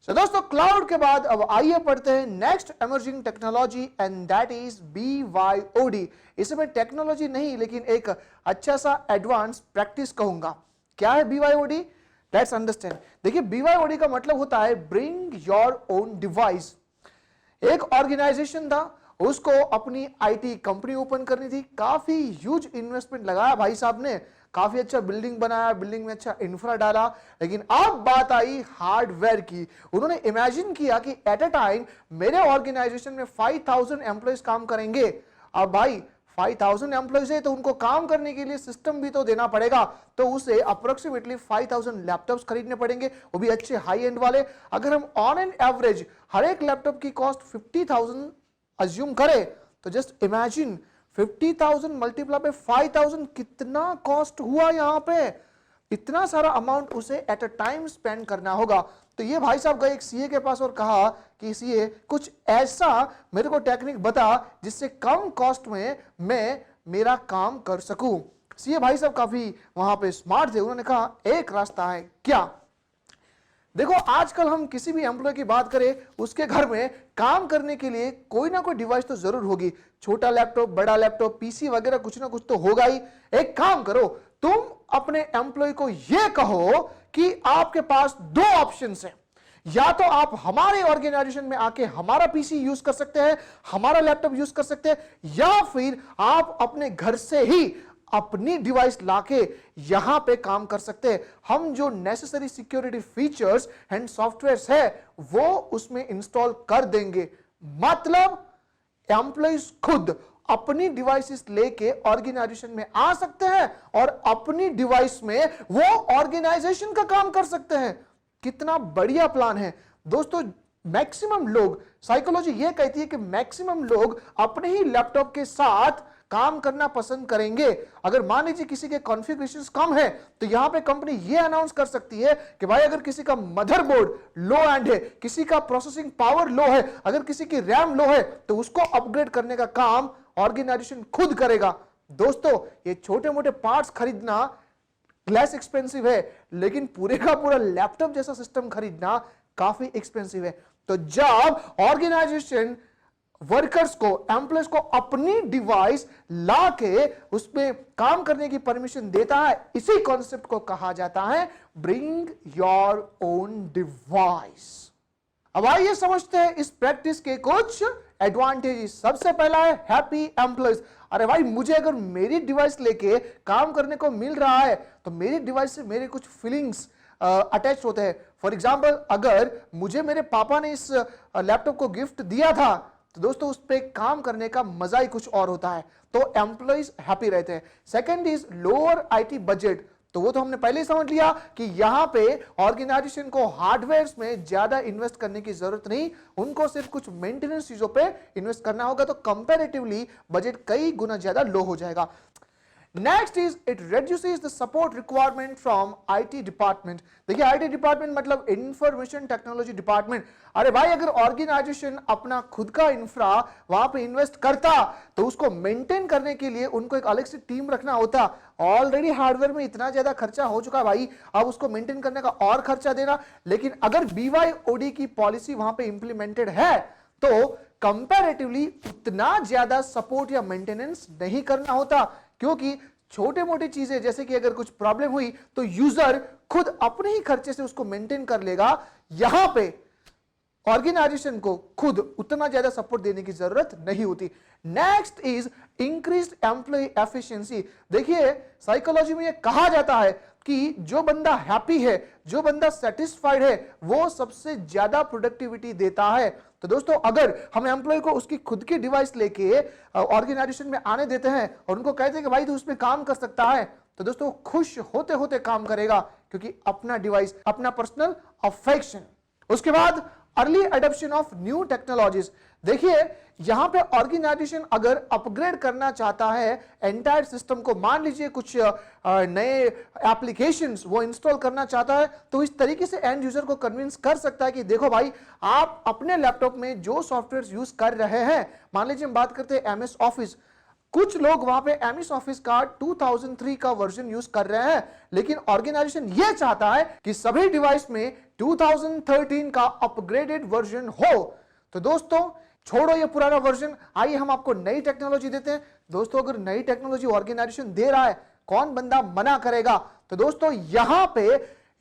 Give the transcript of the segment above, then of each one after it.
So, दोस्तों cloud के बाद अब आइए पढ़ते हैं next emerging technology and that is BYOD। इसे मैं टेक्नोलॉजी नहीं लेकिन एक अच्छा सा एडवांस प्रैक्टिस कहूंगा। क्या है BYOD? Let's understand. देखिए BYOD का मतलब होता है ब्रिंग योर ओन डिवाइस। एक ऑर्गेनाइजेशन था, उसको अपनी आईटी कंपनी ओपन करनी थी, काफी ह्यूज इन्वेस्टमेंट लगाया भाई साहब ने, काफी अच्छा बिल्डिंग बनाया, बिल्डिंग में अच्छा इंफ्रा डाला, लेकिन अब बात आई हार्डवेयर की। उन्होंने इमेजिन किया कि एट अ टाइम मेरे ऑर्गेनाइजेशन में 5000 एम्प्लॉयज काम करेंगे। अब भाई 5000 एम्प्लॉयज है तो उनको काम करने के लिए सिस्टम भी तो देना पड़ेगा, तो उसे अप्रोक्सीमेटली 5000 लैपटॉप्स खरीदने पड़ेंगे, वो भी अच्छे हाई एंड वाले। अगर हम ऑन एन एवरेज हर एक लैपटॉप की कॉस्ट 50,000 अज्यूम करें तो जस्ट इमेजिन 50,000 मल्टीप्लाई बाय 5,000 कितना कॉस्ट हुआ। यहां पे इतना सारा अमाउंट उसे एट अ टाइम स्पेंड करना होगा। तो ये भाई साहब गए एक सीए के पास और कहा कि सीए कुछ ऐसा मेरे को टेक्निक बता जिससे कम कॉस्ट में मैं मेरा काम कर सकूं। सीए भाई साहब काफी वहां पे स्मार्ट थे, उन्होंने कहा एक रास्ता है। क्या? देखो आजकल हम किसी भी एम्प्लॉय की बात करें, उसके घर में काम करने के लिए कोई ना कोई डिवाइस तो जरूर होगी, छोटा लैपटॉप, बड़ा लैपटॉप, पीसी वगैरह कुछ ना कुछ तो होगा ही। एक काम करो, तुम अपने एम्प्लॉय को यह कहो कि आपके पास दो ऑप्शंस हैं, या तो आप हमारे ऑर्गेनाइजेशन में आके हमारा पीसी यूज कर सकते हैं, हमारा लैपटॉप यूज कर सकते हैं, या फिर आप अपने घर से ही अपनी डिवाइस लाके यहां पे काम कर सकते हैं। हम जो necessary security features and softwares है वो उसमें इंस्टॉल कर देंगे। मतलब एम्प्लॉइज खुद अपनी डिवाइसेस लेके ऑर्गेनाइजेशन में आ सकते हैं और अपनी डिवाइस में वो ऑर्गेनाइजेशन का काम कर सकते हैं। कितना बढ़िया प्लान है दोस्तों। मैक्सिमम लोग, साइकोलॉजी ये कहती है कि मैक्सिमम लोग अपने ही लैपटॉप के साथ काम करना पसंद करेंगे। अगर मान लीजिए किसी के कॉन्फ़िगरेशंस कम है तो यहां पे कंपनी ये अनाउंस कर सकती है कि भाई अगर किसी का मदरबोर्ड लो एंड है, किसी का प्रोसेसिंग पावर लो है, अगर किसी की रैम लो है, तो उसको अपग्रेड करने का काम ऑर्गेनाइजेशन खुद करेगा। दोस्तों ये छोटे मोटे पार्ट्स खरीदना लेस एक्सपेंसिव है, लेकिन पूरे का पूरा लैपटॉप जैसा सिस्टम खरीदना काफी एक्सपेंसिव है। तो जब ऑर्गेनाइजेशन वर्कर्स को, एम्प्लॉयज को अपनी डिवाइस लाके उसमें काम करने की परमिशन देता है, इसी कॉन्सेप्ट को कहा जाता है ब्रिंग योर ओन डिवाइस। अब आइए समझते हैं इस प्रैक्टिस के कुछ एडवांटेजेस। सबसे पहला है हैप्पी एम्प्लॉयज। अरे भाई मुझे अगर मेरी डिवाइस लेके काम करने को मिल रहा है तो मेरी डिवाइस से मेरे कुछ फीलिंग्स अटैच होते हैं। फॉर एग्जाम्पल अगर मुझे मेरे पापा ने इस लैपटॉप को गिफ्ट दिया था तो दोस्तों उस पर काम करने का मजा ही कुछ और होता है, तो एम्प्लॉइज हैप्पी रहते हैं। Second is lower IT budget. तो वो तो हमने पहले ही समझ लिया कि यहां पे ऑर्गेनाइजेशन को हार्डवेयर में ज्यादा इन्वेस्ट करने की जरूरत नहीं, उनको सिर्फ कुछ मेंटेनेंस चीजों पे इन्वेस्ट करना होगा, तो कंपैरेटिवली बजट कई गुना ज्यादा लो हो जाएगा। Next is it reduces the support requirement from IT department. देखिए आईटी डिपार्टमेंट मतलब इंफॉर्मेशन टेक्नोलॉजी डिपार्टमेंट। अरे भाई अगर ऑर्गेनाइजेशन अपना खुद का इंफ्रा वहां पे इन्वेस्ट करता तो उसको मेंटेन करने के लिए उनको एक अलग से टीम रखना होता। ऑलरेडी हार्डवेयर में इतना ज्यादा खर्चा हो चुका है भाई, अब उसको मेंटेन करने का और खर्चा देना। लेकिन अगर BYOD की पॉलिसी वहां पे इंप्लीमेंटेड है तो कंपैरेटिवली उतना ज्यादा सपोर्ट या मेंटेनेंस नहीं करना होता, क्योंकि छोटे मोटे चीजें जैसे कि अगर कुछ प्रॉब्लम हुई तो यूजर खुद अपने ही खर्चे से उसको मेंटेन कर लेगा। यहां पे ऑर्गेनाइजेशन को खुद उतना ज्यादा सपोर्ट देने की जरूरत नहीं होती। Next is increased employ efficiency. देखिए साइकोलॉजी में यह कहा जाता है कि जो बंदा हैप्पी है, जो बंदा सेटिस्फाइड है, वो सबसे ज्यादा प्रोडक्टिविटी देता है। तो दोस्तों अगर हम एम्प्लॉय को उसकी खुद की डिवाइस लेके ऑर्गेनाइजेशन में आने देते हैं और उनको कहते हैं कि भाई तू उसमें काम कर सकता है, तो दोस्तों खुश होते होते काम करेगा, क्योंकि अपना डिवाइस, अपना पर्सनल अफेक्शन। उसके बाद early adoption of new technologies. देखिए यहां पे ऑर्गेनाइजेशन अगर अपग्रेड करना चाहता है एंटायर सिस्टम को, मान लीजिए कुछ नए एप्लीकेशंस वो इंस्टॉल करना चाहता है, तो इस तरीके से एंड यूजर को कन्विंस कर सकता है कि देखो भाई आप अपने लैपटॉप में जो सॉफ्टवेयर यूज कर रहे हैं, मान लीजिए हम बात करते हैं MS ऑफिस, कुछ लोग वहां पे MS ऑफिस का 2003 का वर्जन यूज कर रहे हैं, लेकिन ऑर्गेनाइजेशन यह चाहता है कि सभी डिवाइस में 2013 का अपग्रेडेड वर्जन हो। तो दोस्तों छोड़ो ये पुराना वर्जन, आइए हम आपको नई टेक्नोलॉजी देते हैं। दोस्तों अगर नई टेक्नोलॉजी ऑर्गेनाइजेशन दे रहा है, कौन बंदा मना करेगा। तो दोस्तों यहां पे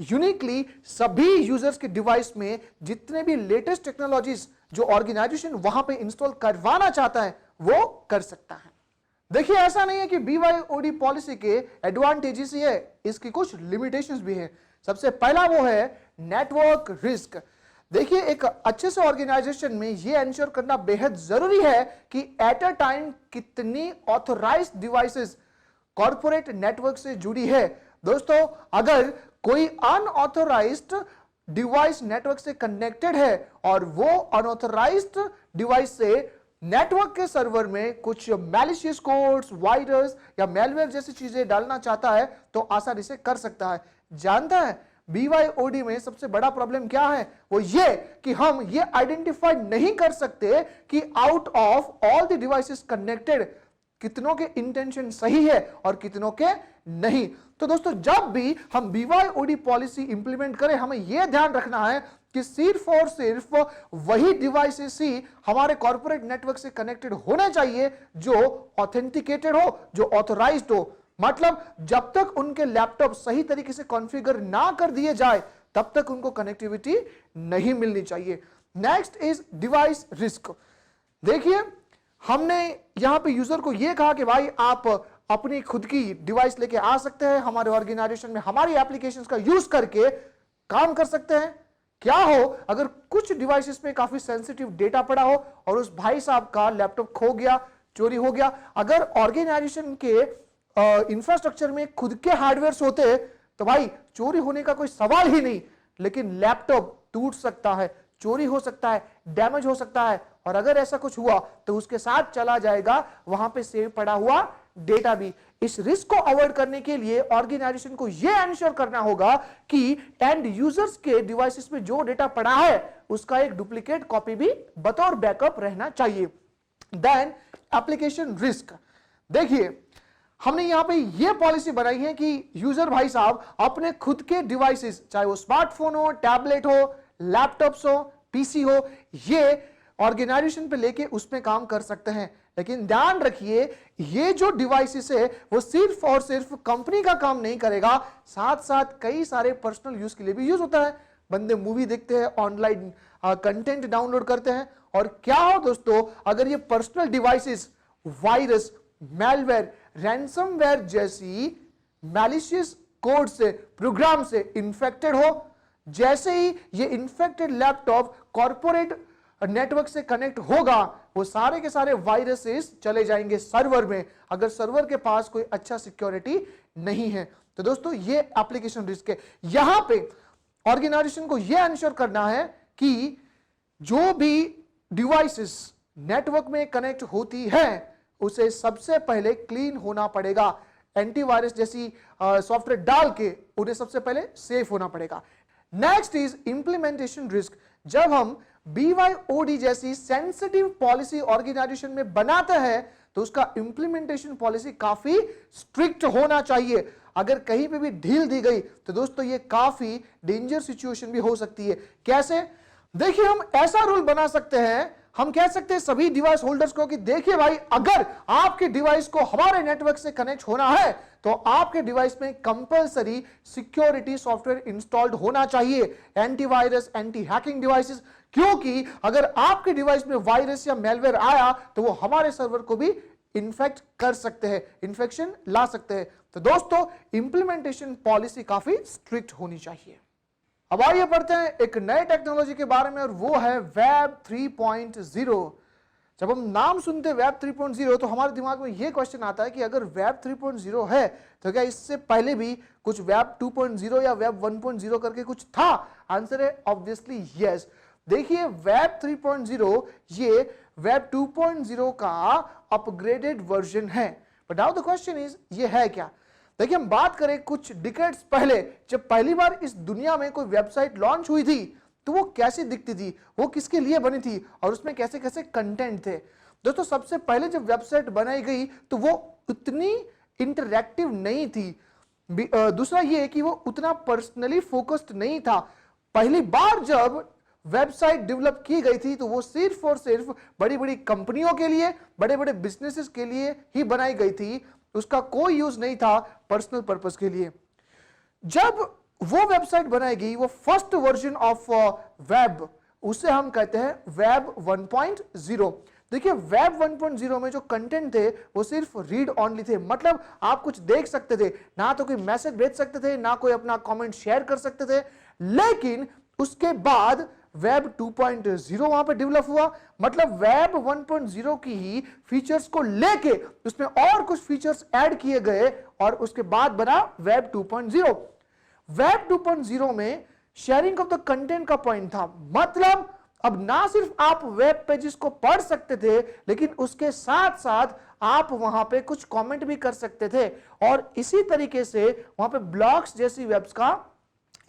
यूनिकली सभी यूजर्स के डिवाइस में जितने भी लेटेस्ट टेक्नोलॉजीज जो ऑर्गेनाइजेशन वहां पे इंस्टॉल करवाना चाहता है वो कर सकता है। देखिए ऐसा नहीं है कि BYOD पॉलिसी के एडवांटेजेस ही है, इसकी कुछ लिमिटेशंस भी है। सबसे पहला वो है नेटवर्क रिस्क। देखिए एक अच्छे से ऑर्गेनाइजेशन में यह एंश्योर करना बेहद जरूरी है कि एट अ टाइम कितनी ऑथराइज्ड डिवाइसेस कॉर्पोरेट नेटवर्क से जुड़ी है। दोस्तों अगर कोई अनऑथराइज्ड डिवाइस नेटवर्क से कनेक्टेड है और वो अनऑथराइज्ड डिवाइस से नेटवर्क के सर्वर में कुछ मैलिशियस कोड्स, वायरस या मेलवेयर जैसी चीजें डालना चाहता है तो आसानी से कर सकता है। जानता है BYOD में सबसे बड़ा प्रॉब्लम क्या है? वो ये कि हम ये आइडेंटिफाई नहीं कर सकते कि out of all the devices connected कितनों के इंटेंशन सही है और कितनों के नहीं। तो दोस्तों जब भी हम BYOD पॉलिसी इंप्लीमेंट करें, हमें यह ध्यान रखना है कि सिर्फ और सिर्फ वही डिवाइसेस ही हमारे कॉर्पोरेट नेटवर्क से कनेक्टेड होने चाहिए जो ऑथेंटिकेटेड हो, जो ऑथराइज्ड हो। मतलब जब तक उनके लैपटॉप सही तरीके से कॉन्फ़िगर ना कर दिए जाए तब तक उनको कनेक्टिविटी नहीं मिलनी चाहिए। Next is device risk. देखिए हमने यहां पे यूजर को यह कहा कि भाई आप अपनी खुद की डिवाइस लेके आ सकते हैं, हमारे ऑर्गेनाइजेशन में हमारी एप्लीकेशंस का यूज करके काम कर सकते हैं। क्या हो अगर कुछ डिवाइसेस में काफी सेंसिटिव डेटा पड़ा हो और उस भाई साहब का लैपटॉप खो गया, चोरी हो गया। अगर ऑर्गेनाइजेशन के इंफ्रास्ट्रक्चर में खुद के हार्डवेयर होते तो भाई चोरी होने का कोई सवाल ही नहीं, लेकिन लैपटॉप टूट सकता है, चोरी हो सकता है, डैमेज हो सकता है और अगर ऐसा कुछ हुआ तो उसके साथ चला जाएगा वहां पे सेव पड़ा हुआ डेटा भी। इस रिस्क को अवॉइड करने के लिए ऑर्गेनाइजेशन को यह एंश्योर करना होगा कि एंड यूजर्स के डिवाइसेस में जो डेटा पड़ा है उसका एक डुप्लीकेट कॉपी भी बतौर बैकअप रहना चाहिए। Then application risk. देखिए हमने यहां पे यह पॉलिसी बनाई है कि यूजर भाई साहब अपने खुद के डिवाइसेस, चाहे वो स्मार्टफोन हो, टैबलेट हो, लैपटॉप्स हो, पीसी हो, ये ऑर्गेनाइजेशन पे लेके उसमें काम कर सकते हैं। लेकिन ध्यान रखिए ये जो डिवाइसेस है वो सिर्फ और सिर्फ कंपनी का काम नहीं करेगा, साथ साथ कई सारे पर्सनल यूज के लिए भी यूज होता है। बंदे मूवी देखते हैं, ऑनलाइन कंटेंट डाउनलोड करते हैं और क्या हो दोस्तों अगर ये personal devices virus, malware, ransomware जैसी मैलिशियस कोड से, प्रोग्राम से इन्फेक्टेड हो, जैसे ही ये इन्फेक्टेड लैपटॉप कॉर्पोरेट नेटवर्क से कनेक्ट होगा वो सारे के सारे वायरसेस चले जाएंगे सर्वर में, अगर सर्वर के पास कोई अच्छा सिक्योरिटी नहीं है। तो दोस्तों ये एप्लीकेशन रिस्क है। यहां पे ऑर्गेनाइजेशन को यह एंश्योर करना है कि जो भी डिवाइसेस नेटवर्क में कनेक्ट होती है उसे सबसे पहले क्लीन होना पड़ेगा, एंटीवायरस जैसी सॉफ्टवेयर डाल के उन्हें सबसे पहले सेफ होना पड़ेगा। Next is implementation risk. जब हम BYOD जैसी सेंसिटिव पॉलिसी ऑर्गेनाइजेशन में बनाते हैं तो उसका इंप्लीमेंटेशन पॉलिसी काफी स्ट्रिक्ट होना चाहिए। अगर कहीं पे भी ढील दी गई तो दोस्तों ये काफी डेंजर सिचुएशन भी हो सकती है। कैसे? देखिए हम ऐसा रूल बना सकते हैं, हम कह सकते हैं सभी डिवाइस होल्डर्स को कि देखिए भाई अगर आपके डिवाइस को हमारे नेटवर्क से कनेक्ट होना है तो आपके डिवाइस में कंपलसरी सिक्योरिटी सॉफ्टवेयर इंस्टॉल्ड होना चाहिए, एंटीवायरस, एंटी हैकिंग डिवाइसेस, क्योंकि अगर आपके डिवाइस में वायरस या मेलवेयर आया तो वो हमारे सर्वर को भी इन्फेक्ट कर सकते हैं, इन्फेक्शन ला सकते हैं। तो दोस्तों इंप्लीमेंटेशन पॉलिसी काफी स्ट्रिक्ट होनी चाहिए। अब आइए पढ़ते हैं एक नए टेक्नोलॉजी के बारे में और वो है वेब 3.0। जब हम नाम सुनते हैं वेब 3.0 तो हमारे दिमाग में यह क्वेश्चन आता है कि अगर वेब 3.0 है तो क्या इससे पहले भी कुछ वेब 2.0 या वेब 1.0 करके कुछ था? आंसर है ऑब्वियसली यस। देखिए वेब 3.0 ये वेब 2.0 का अपग्रेडेड वर्जन है। But now the question is ये है क्या? देखिए हम बात करें कुछ डिकेड्स पहले जब पहली बार इस दुनिया में कोई वेबसाइट लॉन्च हुई थी तो वो कैसी दिखती थी, वो किसके लिए बनी थी और उसमें कैसे कैसे कंटेंट थे। दोस्तों सबसे पहले जब वेबसाइट बनाई गई तो वो उतनी इंटरैक्टिव नहीं थी। दूसरा ये कि वो उतना पर्सनली फोकस्ड नहीं था। पहली बार जब वेबसाइट डेवलप की गई थी तो वो सिर्फ और सिर्फ बड़ी बड़ी कंपनियों के लिए, बड़े बड़े बिजनेसेस के लिए ही बनाई गई थी। उसका कोई यूज नहीं था पर्सनल पर्पस के लिए। जब वो वेबसाइट बनाएगी, वो फर्स्ट वर्जन ऑफ वेब, उसे हम कहते हैं वेब 1.0। देखिए वेब 1.0 में जो कंटेंट थे वो सिर्फ रीड ऑनली थे, मतलब आप कुछ देख सकते थे, ना तो कोई मैसेज भेज सकते थे, ना कोई अपना कमेंट शेयर कर सकते थे। लेकिन उसके बाद वेब 2.0 वहां पे डेवलप हुआ, मतलब वेब 1.0 की ही फीचर्स को लेके उसमें और कुछ फीचर्स ऐड किए गए और उसके बाद बना वेब 2.0। वेब 2.0 में शेयरिंग ऑफ द कंटेंट का पॉइंट था, मतलब अब ना सिर्फ आप वेब पेजेस को पढ़ सकते थे, लेकिन उसके साथ साथ आप वहां पे कुछ कमेंट भी कर सकते थे। और इसी तरीके से वहां पे ब्लॉग्स जैसी वेब्स का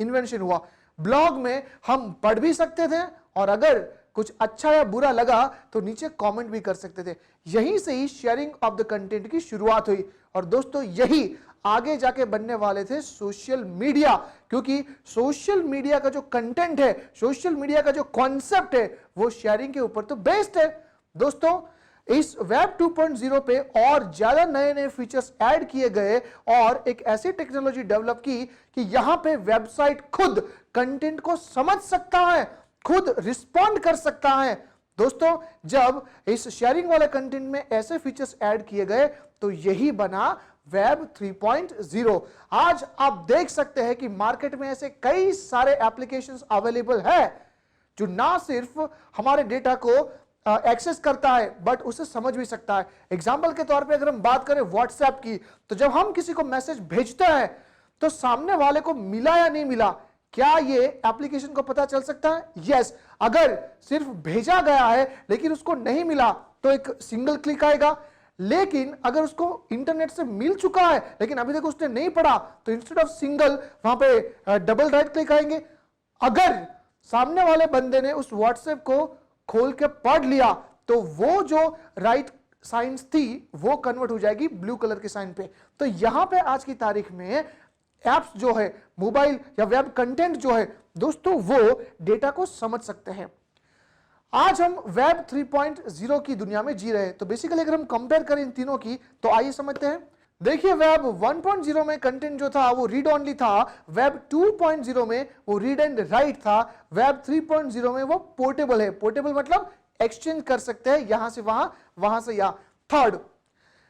इन्वेंशन हुआ। ब्लॉग में हम पढ़ भी सकते थे और अगर कुछ अच्छा या बुरा लगा तो नीचे कमेंट भी कर सकते थे। यहीं से ही शेयरिंग ऑफ द कंटेंट की शुरुआत हुई। और दोस्तों यही आगे जाके बनने वाले थे सोशल मीडिया, क्योंकि सोशल मीडिया का जो कंटेंट है, सोशल मीडिया का जो कॉन्सेप्ट है, वो शेयरिंग के ऊपर तो बेस्ड है। दोस्तों इस वेब 2.0 पे और ज्यादा नए नए फीचर्स ऐड किए गए और एक ऐसी टेक्नोलॉजी डेवलप की कि यहां पे वेबसाइट खुद कंटेंट को समझ सकता है, खुद रिस्पॉन्ड कर सकता है। दोस्तों जब इस शेयरिंग वाले कंटेंट में ऐसे फीचर्स ऐड किए गए तो यही बना वेब 3.0। आज आप देख सकते हैं कि मार्केट में ऐसे कई सारे एप्लीकेशंस अवेलेबल है जो ना सिर्फ हमारे डेटा को एक्सेस करता है बट उसे समझ भी सकता है। एग्जाम्पल के तौर पे अगर हम बात करें व्हाट्सएप की, तो जब हम किसी को मैसेज भेजते हैं तो सामने वाले को मिला या नहीं मिला, क्या ये एप्लीकेशन को पता चल सकता है? यस। अगर सिर्फ भेजा गया है लेकिन उसको नहीं मिला तो एक सिंगल क्लिक आएगा, लेकिन अगर उसको इंटरनेट से मिल चुका है लेकिन अभी तक उसने नहीं पढ़ा तो इंस्टेड ऑफ सिंगल वहां पे डबल राइट क्लिक आएंगे। अगर सामने वाले बंदे ने उस व्हाट्सएप को खोल के पढ़ लिया तो वो जो राइट साइंस थी वो कन्वर्ट हो जाएगी ब्लू कलर के साइन पे। तो यहां पे आज की तारीख में एप्स जो है, मोबाइल या वेब कंटेंट जो है दोस्तों, वो डेटा को समझ सकते हैं। आज हम वेब 3.0 की दुनिया में जी रहे हैं। तो बेसिकली अगर हम कंपेयर करें इन तीनों की तो आइए समझते हैं। देखिए वेब 1.0 में कंटेंट जो था वो रीड ऑनली था, वेब 2.0 में वो रीड एंड राइट था, वेब 3.0 में वो पोर्टेबल है। पोर्टेबल मतलब एक्सचेंज कर सकते हैं यहां से वहां, वहां से यहां। थर्ड,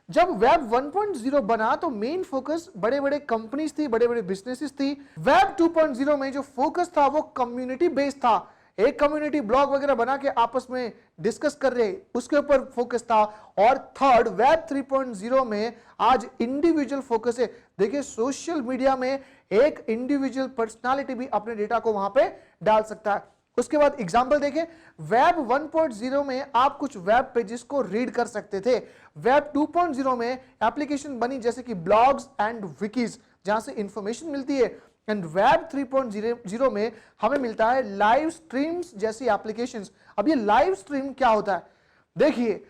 जब वेब 1.0 बना तो मेन फोकस बड़े बड़े कंपनीज थी, बड़े बड़े बिजनेसेस थी। वेब 2.0 में जो फोकस था वो कम्युनिटी बेस्ड था, एक कम्युनिटी ब्लॉग वगैरह बना के आपस में डिस्कस कर रहे, उसके ऊपर फोकस था। और थर्ड, वेब 3.0 में आज इंडिविजुअल फोकस है। देखिए सोशल मीडिया में एक इंडिविजुअल पर्सनालिटी भी अपने डेटा को वहां पे डाल सकता है। उसके बाद एग्जांपल देखें, वेब 1.0 में आप कुछ वेब पेजेस को रीड कर सकते थे। वेब 2.0 में एप्लीकेशन बनी जैसे कि ब्लॉग्स एंड विकीज, जहां से इंफॉर्मेशन मिलती है। एंड वेब 3.0 में हमें मिलता है लाइव स्ट्रीम्स जैसी एप्लीकेशंस। अब ये लाइव स्ट्रीम क्या होता है? देखिए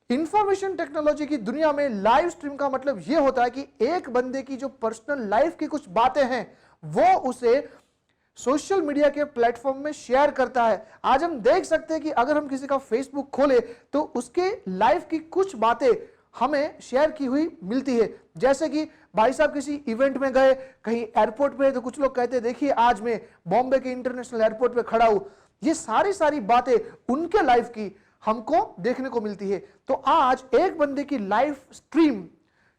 इंफॉर्मेशन टेक्नोलॉजी की दुनिया में लाइव स्ट्रीम का मतलब यह होता है कि एक बंदे की जो पर्सनल लाइफ की कुछ बातें हैं वो उसे सोशल मीडिया के प्लेटफॉर्म में शेयर करता है। आज हम देख सकते हैं कि अगर हम किसी का फेसबुक खोले तो उसके लाइफ की कुछ बातें हमें शेयर की हुई मिलती है। जैसे कि भाई साहब किसी इवेंट में गए, कहीं एयरपोर्ट पे, तो कुछ लोग कहते हैं देखिए आज मैं बॉम्बे के इंटरनेशनल एयरपोर्ट पे खड़ा हूं। ये सारी बातें उनके लाइफ की हमको देखने को मिलती है। तो आज एक बंदे की लाइफ स्ट्रीम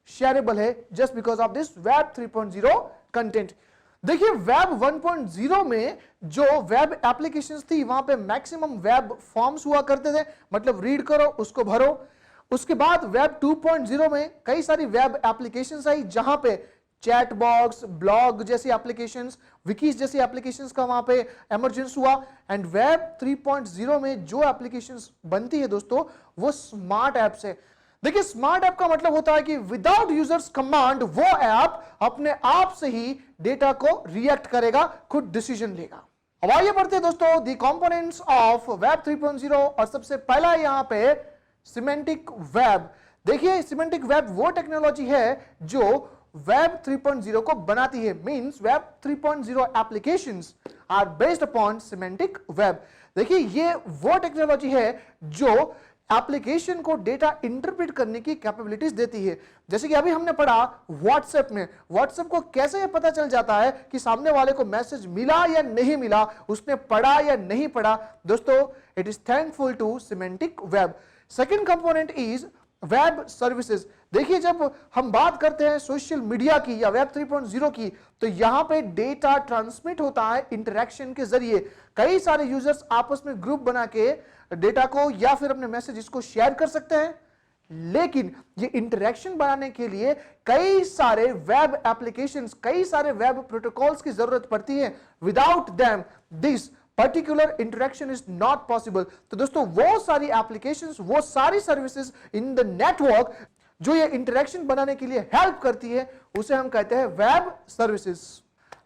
शेयरेबल है just because of this web 3.0 content. देखिए वेब 1.0 में जो वेब एप्लीकेशंस थी वहां पे मैक्सिमम वेब फॉर्म्स हुआ करते थे, मतलब रीड करो उसको भरो। उसके बाद वेब 2.0 में कई सारी वेब एप्लीकेशंस आई जहां पे चैट बॉक्स, ब्लॉग जैसी एप्लीकेशंस, विकीज जैसी एप्लीकेशंस का वहां पे एमर्जेंस हुआ। एंड वेब 3.0 में जो एप्लीकेशंस बनती है दोस्तों वो स्मार्ट एप्स है। देखिए स्मार्ट ऐप का मतलब होता है कि विदाउट यूजर्स कमांड वो ऐप अपने आप से ही डेटा को रिएक्ट करेगा, खुद डिसीजन लेगा। अब आइए बढ़ते हैं दोस्तों दी कंपोनेंट्स ऑफ वेब 3.0 और सबसे पहला यहां पे सिमेंटिक वेब। देखिए सिमेंटिक वेब वो टेक्नोलॉजी है जो वेब 3.0 को बनाती है, means web 3.0 applications are based upon semantic web. देखिए ये वो टेक्नोलॉजी है जो एप्लीकेशन को डेटा इंटरप्रेट करने की कैपेबिलिटीज देती है। जैसे कि अभी हमने पढ़ा व्हाट्सएप में, व्हाट्सएप को कैसे पता चल जाता है कि सामने वाले को मैसेज मिला या नहीं मिला, उसने पढ़ा या नहीं पढ़ा। दोस्तों it is thankful to semantic web. Second component is web services. देखिए जब हम बात करते हैं सोशल मीडिया की या वेब 3.0 की, तो यहां पे डेटा ट्रांसमिट होता है इंटरेक्शन के जरिए। कई सारे यूजर्स आपस में ग्रुप बना के डेटा को या फिर अपने मैसेजेस को शेयर कर सकते हैं, लेकिन ये इंटरेक्शन बनाने के लिए कई सारे वेब एप्लीकेशंस, कई सारे वेब प्रोटोकॉल्स की जरूरत पड़ती है। Without them this particular interaction is not possible. तो दोस्तों वो सारी एप्लीकेशंस, वो सारी सर्विसेज इन द नेटवर्क जो ये इंटरेक्शन बनाने के लिए हेल्प करती है, उसे हम कहते हैं वेब सर्विसेज।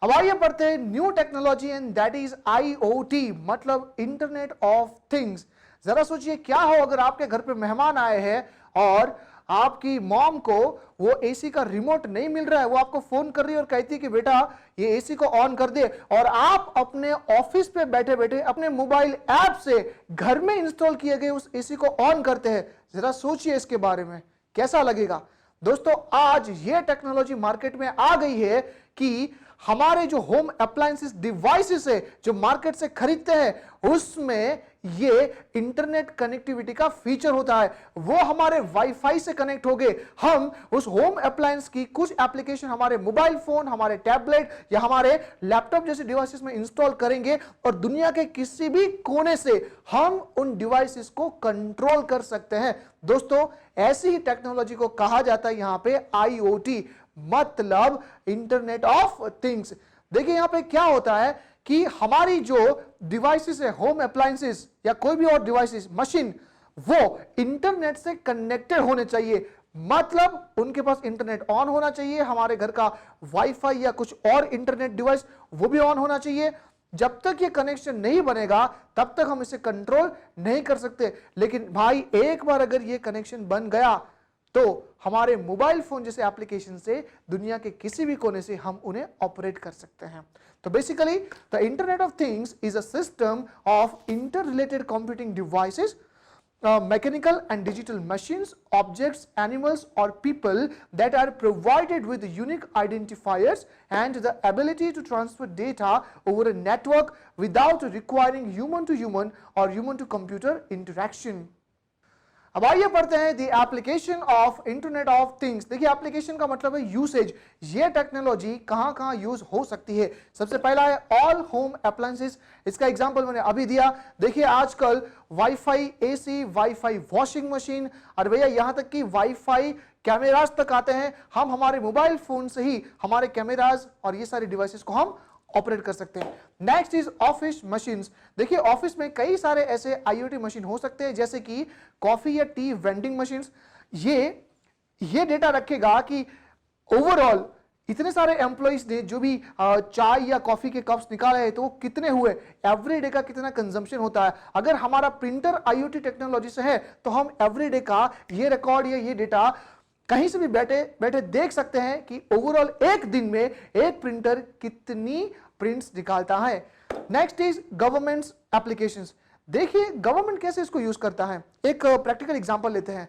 अब आइए पढ़ते हैं new technology and that is IoT, मतलब इंटरनेट ऑफ थिंग्स। जरा सोचिए क्या हो अगर आपके घर पे मेहमान आए हैं और आपकी मॉम को वो एसी का रिमोट नहीं मिल रहा है, वो आपको फोन कर रही है और कहती है कि बेटा ये एसी को ऑन कर दे, और आप अपने ऑफिस पे बैठे बैठे अपने मोबाइल ऐप से घर में इंस्टॉल किए गए उस एसी को ऑन करते हैं। जरा सोचिए इसके बारे में कैसा लगेगा। दोस्तों आज ये टेक्नोलॉजी मार्केट में आ गई है कि हमारे जो होम अप्लायंसेस डिवाइसेस है जो मार्केट से खरीदते हैं, उसमें ये इंटरनेट कनेक्टिविटी का फीचर होता है। वो हमारे वाईफाई से कनेक्ट हो गए, हम उस होम अप्लायंस की कुछ एप्लीकेशन हमारे मोबाइल फोन, हमारे टैबलेट या हमारे लैपटॉप जैसे डिवाइसेस में इंस्टॉल करेंगे और दुनिया के किसी भी कोने से हम उन डिवाइसेस को कंट्रोल कर सकते हैं। दोस्तों ऐसी ही टेक्नोलॉजी को कहा जाता है यहां पे IoT, मतलब इंटरनेट ऑफ थिंग्स। देखिए यहां पे क्या होता है कि हमारी जो डिवाइसेस है, होम अप्लायंसेस या कोई भी और डिवाइसेस, मशीन, वो इंटरनेट से कनेक्टेड होने चाहिए। मतलब उनके पास इंटरनेट ऑन होना चाहिए, हमारे घर का वाईफाई या कुछ और इंटरनेट डिवाइस वो भी ऑन होना चाहिए। जब तक ये कनेक्शन नहीं बनेगा तब तक हम इसे कंट्रोल नहीं कर सकते। लेकिन भाई एक बार अगर ये कनेक्शन बन गया तो हमारे मोबाइल फोन जैसे एप्लीकेशन से दुनिया के किसी भी कोने से हम उन्हें ऑपरेट कर सकते हैं। तो basically the internet of things is a system of interrelated computing devices, mechanical and digital machines, objects, animals or people that are provided with unique identifiers and the ability to transfer data over a network without requiring human to human or human to computer interaction. अब आइए पढ़ते हैं the application of internet of things. देखिए application का मतलब है usage. ये technology कहां कहां यूज हो सकती है। सबसे पहला है ऑल होम अप्लायंसेस। इसका एग्जांपल मैंने अभी दिया। देखिए आजकल wifi AC, wifi washing machine और भैया यहां तक कि वाईफाई कैमरास तक आते हैं। हम हमारे मोबाइल फोन से ही हमारे कैमरास और ये सारे डिवाइसेस को हम ऑपरेट कर सकते हैं। Next is office machines. देखिए ऑफिस में कई सारे ऐसे IoT मशीन हो सकते हैं जैसे कि कॉफी या टी वेंडिंग मशीन्स। ये डेटा रखेगा कि ओवरऑल इतने सारे एम्प्लॉइज ने जो भी चाय या कॉफी के कप्स निकाले हैं तो वो कितने हुए, एवरी डे का कितना कंजम्पशन होता है। अगर हमारा प्रिंटर IoT टेक्नोलॉजी से है तो हम एवरी डे का ये रिकॉर्ड या ये डेटा कहीं से भी बैठे बैठे देख सकते हैं कि ओवरऑल एक दिन में एक प्रिंटर कितनी प्रिंट्स निकालता है। Next is governments applications. देखिए गवर्नमेंट कैसे इसको यूज करता है। एक प्रैक्टिकल एग्जांपल लेते हैं।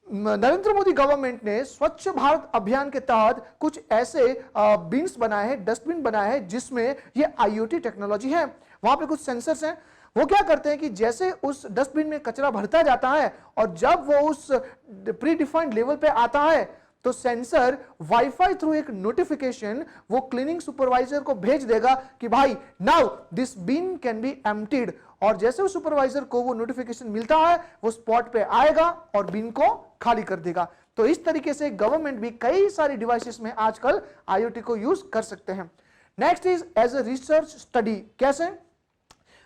नरेंद्र मोदी गवर्नमेंट ने स्वच्छ भारत अभियान के तहत कुछ ऐसे बिन्स बनाए हैं, डस्टबिन बनाए हैं जिसमें ये IoT टेक्नोलॉजी है। वहां पे कुछ सेंसर्स हैं। वो क्या करते हैं कि जैसे उस डस्टबिन में कचरा भरता जाता है और जब वो उस प्री डिफाइंड लेवल पे आता है तो सेंसर वाईफाई थ्रू एक नोटिफिकेशन वो क्लीनिंग सुपरवाइजर को भेज देगा कि भाई now this bin can be emptied. और जैसे उस सुपरवाइजर को वो नोटिफिकेशन मिलता है वो स्पॉट पे आएगा और बिन को खाली कर देगा। तो इस तरीके से गवर्नमेंट भी कई सारी डिवाइसेस में आजकल IoT को यूज कर सकते हैं। Next is as a research study. कैसे?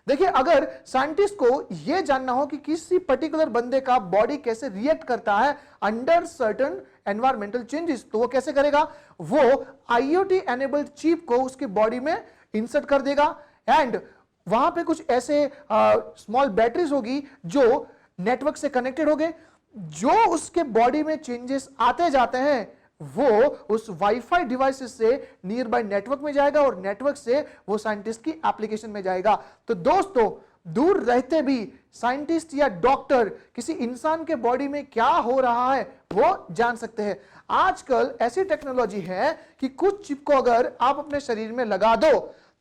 देखिए अगर साइंटिस्ट को यह जानना हो कि किसी पर्टिकुलर बंदे का बॉडी कैसे रिएक्ट करता है अंडर सर्टेन एनवायरमेंटल चेंजेस, तो वो कैसे करेगा? वो IoT एनेबल्ड चिप को उसके बॉडी में इंसर्ट कर देगा एंड वहां पे कुछ ऐसे स्मॉल बैटरीज होगी जो नेटवर्क से कनेक्टेड होंगे। जो उसके बॉडी में चेंजेस आते जाते हैं वो उस वाईफाई डिवाइसेस से नियर बाय नेटवर्क में जाएगा और नेटवर्क से वो साइंटिस्ट की एप्लीकेशन में जाएगा। तो दोस्तों, दूर रहते भी साइंटिस्ट या डॉक्टर किसी इंसान के बॉडी में क्या हो रहा है वो जान सकते हैं। आजकल ऐसी टेक्नोलॉजी है कि कुछ चिप को अगर आप अपने शरीर में लगा दो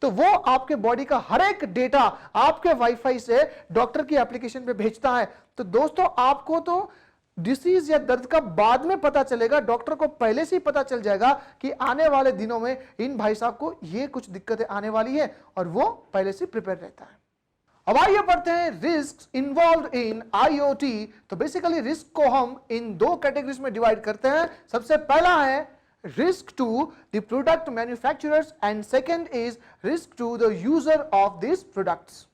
तो वो आपके बॉडी का हर एक डेटा आपके वाईफाई से डॉक्टर की एप्लीकेशन पे भेजता है। तो दोस्तों, आपको तो डिसीज या दर्द का बाद में पता चलेगा, डॉक्टर को पहले से ही पता चल जाएगा कि आने वाले दिनों में इन भाई साहब को ये कुछ दिक्कतें आने वाली है और वो पहले से प्रिपेयर रहता है। अब आइए पढ़ते हैं रिस्क इन्वॉल्व इन आईओटी। तो बेसिकली रिस्क को हम इन दो कैटेगरीज में डिवाइड करते हैं। सबसे पहला है risk to the product manufacturers and second is risk to the user of these products।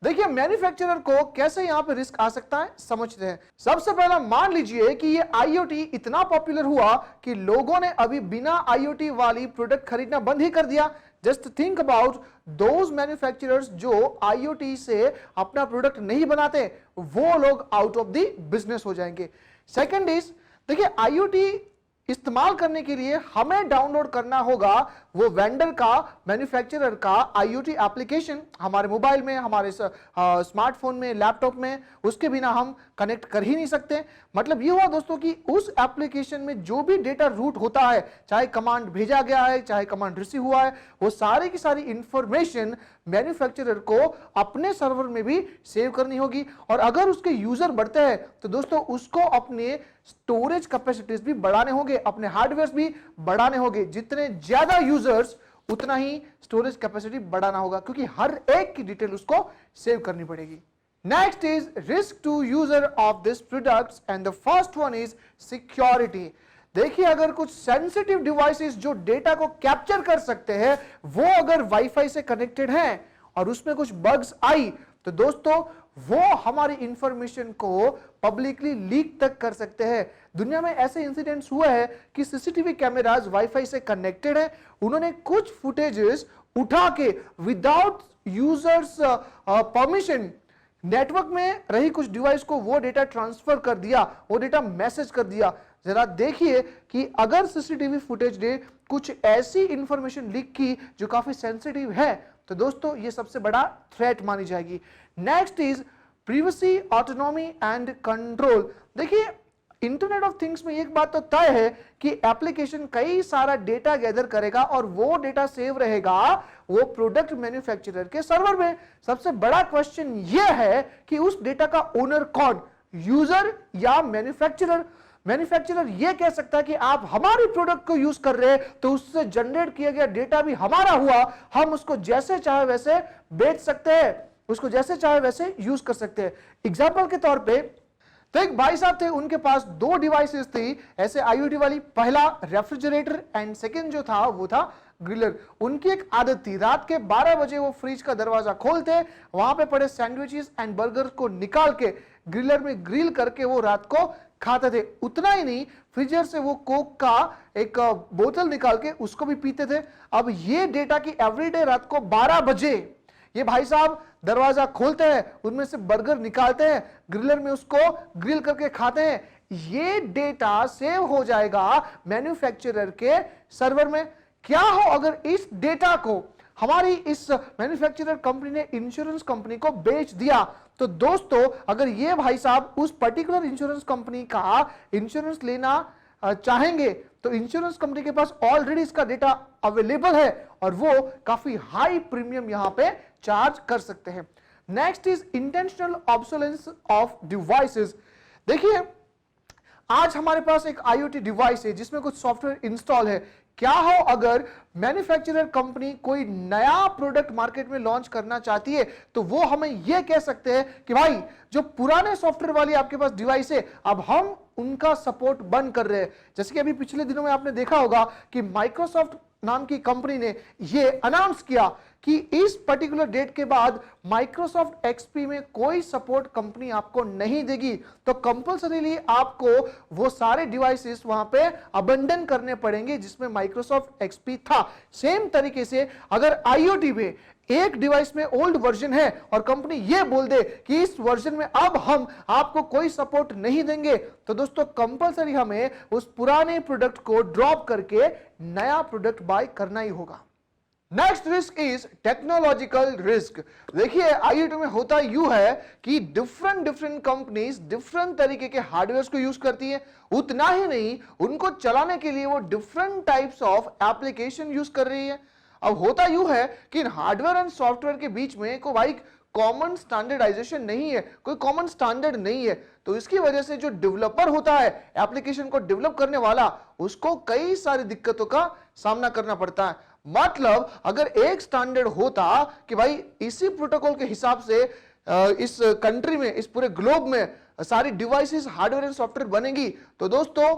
देखिए, मैन्युफैक्चरर को कैसे यहां पे रिस्क आ सकता है समझते हैं। सबसे पहला मान लीजिए कि ये आईओटी इतना पॉपुलर हुआ कि लोगों ने अभी बिना आईओटी वाली प्रोडक्ट खरीदना बंद ही कर दिया। Just think about those manufacturers जो आईओटी से अपना प्रोडक्ट नहीं बनाते, वो लोग आउट ऑफ द बिजनेस हो जाएंगे। सेकेंड इज, देखिए, आईओटी इस्तेमाल करने के लिए हमें डाउनलोड करना होगा वो वेंडर का, मैन्युफैक्चरर का आईओटी एप्लीकेशन हमारे मोबाइल में, हमारे स्मार्टफोन में, लैपटॉप में। उसके बिना हम कनेक्ट कर ही नहीं सकते। मतलब ये हुआ दोस्तों कि उस एप्लीकेशन में जो भी डेटा रूट होता है, चाहे कमांड भेजा गया है, चाहे कमांड रिसीव हुआ है, वो सारी की सारी इंफॉर्मेशन मैन्युफैक्चरर को अपने सर्वर में भी सेव करनी होगी। और अगर उसके यूजर बढ़ते हैं तो दोस्तों उसको अपने स्टोरेज कैपेसिटीज भी बढ़ाने होंगे, अपने हार्डवेयर भी बढ़ाने होंगे। जितने ज्यादा यूजर्स उतना ही स्टोरेज कैपेसिटी बढ़ाना होगा, क्योंकि हर एक की डिटेल उसको सेव करनी पड़ेगी। Next is risk to user of this products and the first one is security. देखिए, अगर कुछ सेंसिटिव डिवाइसेस जो डेटा को कैप्चर कर सकते हैं वो अगर वाईफाई से कनेक्टेड हैं और उसमें कुछ बग्स आई तो दोस्तों वो हमारी इंफॉर्मेशन को पब्लिकली लीक तक कर सकते हैं। दुनिया में ऐसे इंसिडेंट्स हुए हैं कि सीसीटीवी कैमरास वाईफाई से कनेक्टेड है, उन्होंने कुछ फुटेजेस उठा के विदाउट यूजर्स परमिशन नेटवर्क में रही कुछ डिवाइस को वो डेटा ट्रांसफर कर दिया, वो डेटा मैसेज कर दिया। जरा देखिए कि अगर सीसीटीवी फुटेज ने कुछ ऐसी इंफॉर्मेशन लीक की जो काफी सेंसिटिव है तो दोस्तों ये सबसे बड़ा थ्रेट मानी जाएगी। Next is privacy, autonomy and control. देखिए, इंटरनेट ऑफ थिंग्स में एक बात तो तय है कि एप्लीकेशन कई सारा डेटा गैदर करेगा और वो डेटा सेव रहेगा वो प्रोडक्ट मैन्युफैक्चरर के सर्वर में। सबसे बड़ा क्वेश्चन ये है कि उस डेटा का ओनर कौन, यूजर या मैन्युफैक्चरर। मैन्युफैक्चरर ये कह सकता है कि आप हमारी प्रोडक्ट को यूज कर रहे हैं तो उससे जनरेट किया गया डेटा भी हमारा हुआ, हम उसको जैसे चाहे वैसे बेच सकते हैं, उसको जैसे चाहे वैसे यूज कर सकते हैं। एग्जाम्पल के तौर पे तो एक भाई साहब थे, उनके पास दो डिवाइसेस थी ऐसे आईओटी वाली, पहला रेफ्रिजरेटर एंड सेकंड जो था वो था ग्रिलर। उनकी एक आदत थी, रात के 12 बजे वो फ्रिज का दरवाजा खोलते, वहां पे पड़े सैंडविचेस एंड बर्गर को निकाल के ग्रिलर में ग्रिल करके वो रात को खाते थे। उतना ही नहीं, फ्रीजर से वो कोक का एक बोतल निकाल के उसको भी पीते थे। अब ये डेटा की एवरीडे रात को 12 बजे ये भाई साहब दरवाजा खोलते हैं, उनमें से बर्गर निकालते हैं, ग्रिलर में उसको ग्रिल करके खाते हैं। ये डेटा सेव हो जाएगा मैन्युफैक्चरर के सर्वर में। क्या हो अगर इस डेटा को हमारी इस मैन्युफैक्चरर कंपनी ने इंश्योरेंस कंपनी को बेच दिया, तो दोस्तों अगर ये भाई साहब उस पर्टिकुलर इंश्योरेंस कंपनी का इंश्योरेंस लेना चाहेंगे तो इंश्योरेंस कंपनी के पास ऑलरेडी इसका डेटा अवेलेबल है और वो काफी हाई प्रीमियम यहां पे चार्ज कर सकते हैं। Next is intentional obsolescence of devices. देखिए, आज हमारे पास एक आईओटी डिवाइस है जिसमें कुछ सॉफ्टवेयर इंस्टॉल है। क्या हो अगर मैन्युफैक्चरर कंपनी कोई नया प्रोडक्ट मार्केट में लॉन्च करना चाहती है तो वो हमें यह कह सकते हैं कि भाई जो पुराने सॉफ्टवेयर वाली आपके पास डिवाइस है अब हम उनका सपोर्ट बंद कर रहे हैं। जैसे कि अभी पिछले दिनों में आपने देखा होगा कि माइक्रोसॉफ्ट नाम की कंपनी ने यह अनाउंस किया कि इस पर्टिकुलर डेट के बाद माइक्रोसॉफ्ट एक्सपी में कोई सपोर्ट कंपनी आपको नहीं देगी, तो कंपल्सरीली आपको वो सारे डिवाइसेस वहां पे अबंडन करने पड़ेंगे जिसमें माइक्रोसॉफ्ट एक्सपी था। सेम तरीके से अगर आईओटी में एक डिवाइस में ओल्ड वर्जन है और कंपनी ये बोल दे कि इस वर्जन में अब हम आपको कोई सपोर्ट नहीं देंगे, तो दोस्तों कंपलसरी हमें उस पुराने प्रोडक्ट को ड्रॉप करके नया प्रोडक्ट बाय करना ही होगा। Next risk is technological risk. देखिए IoT में होता यूं है कि डिफरेंट कंपनीज डिफरेंट तरीके के हार्डवेयर को यूज करती है। उतना ही नहीं, उनको चलाने के लिए वो different types of application use कर रही है। अब होता यूं है कि इन हार्डवेयर एंड सॉफ्टवेयर के बीच में कोई भाई कॉमन स्टैंडर्डाइजेशन नहीं है, कोई कॉमन स्टैंडर्ड नहीं है, तो इसकी वजह से जो डेवलपर होता है, एप्लीकेशन को डेवलप करने वाला, उसको कई सारी दिक्कतों का सामना करना पड़ता है। मतलब अगर एक स्टैंडर्ड होता कि भाई इसी प्रोटोकॉल के हिसाब से इस कंट्री में, इस पूरे ग्लोब में सारी डिवाइसेस हार्डवेयर एंड सॉफ्टवेयर बनेगी, तो दोस्तों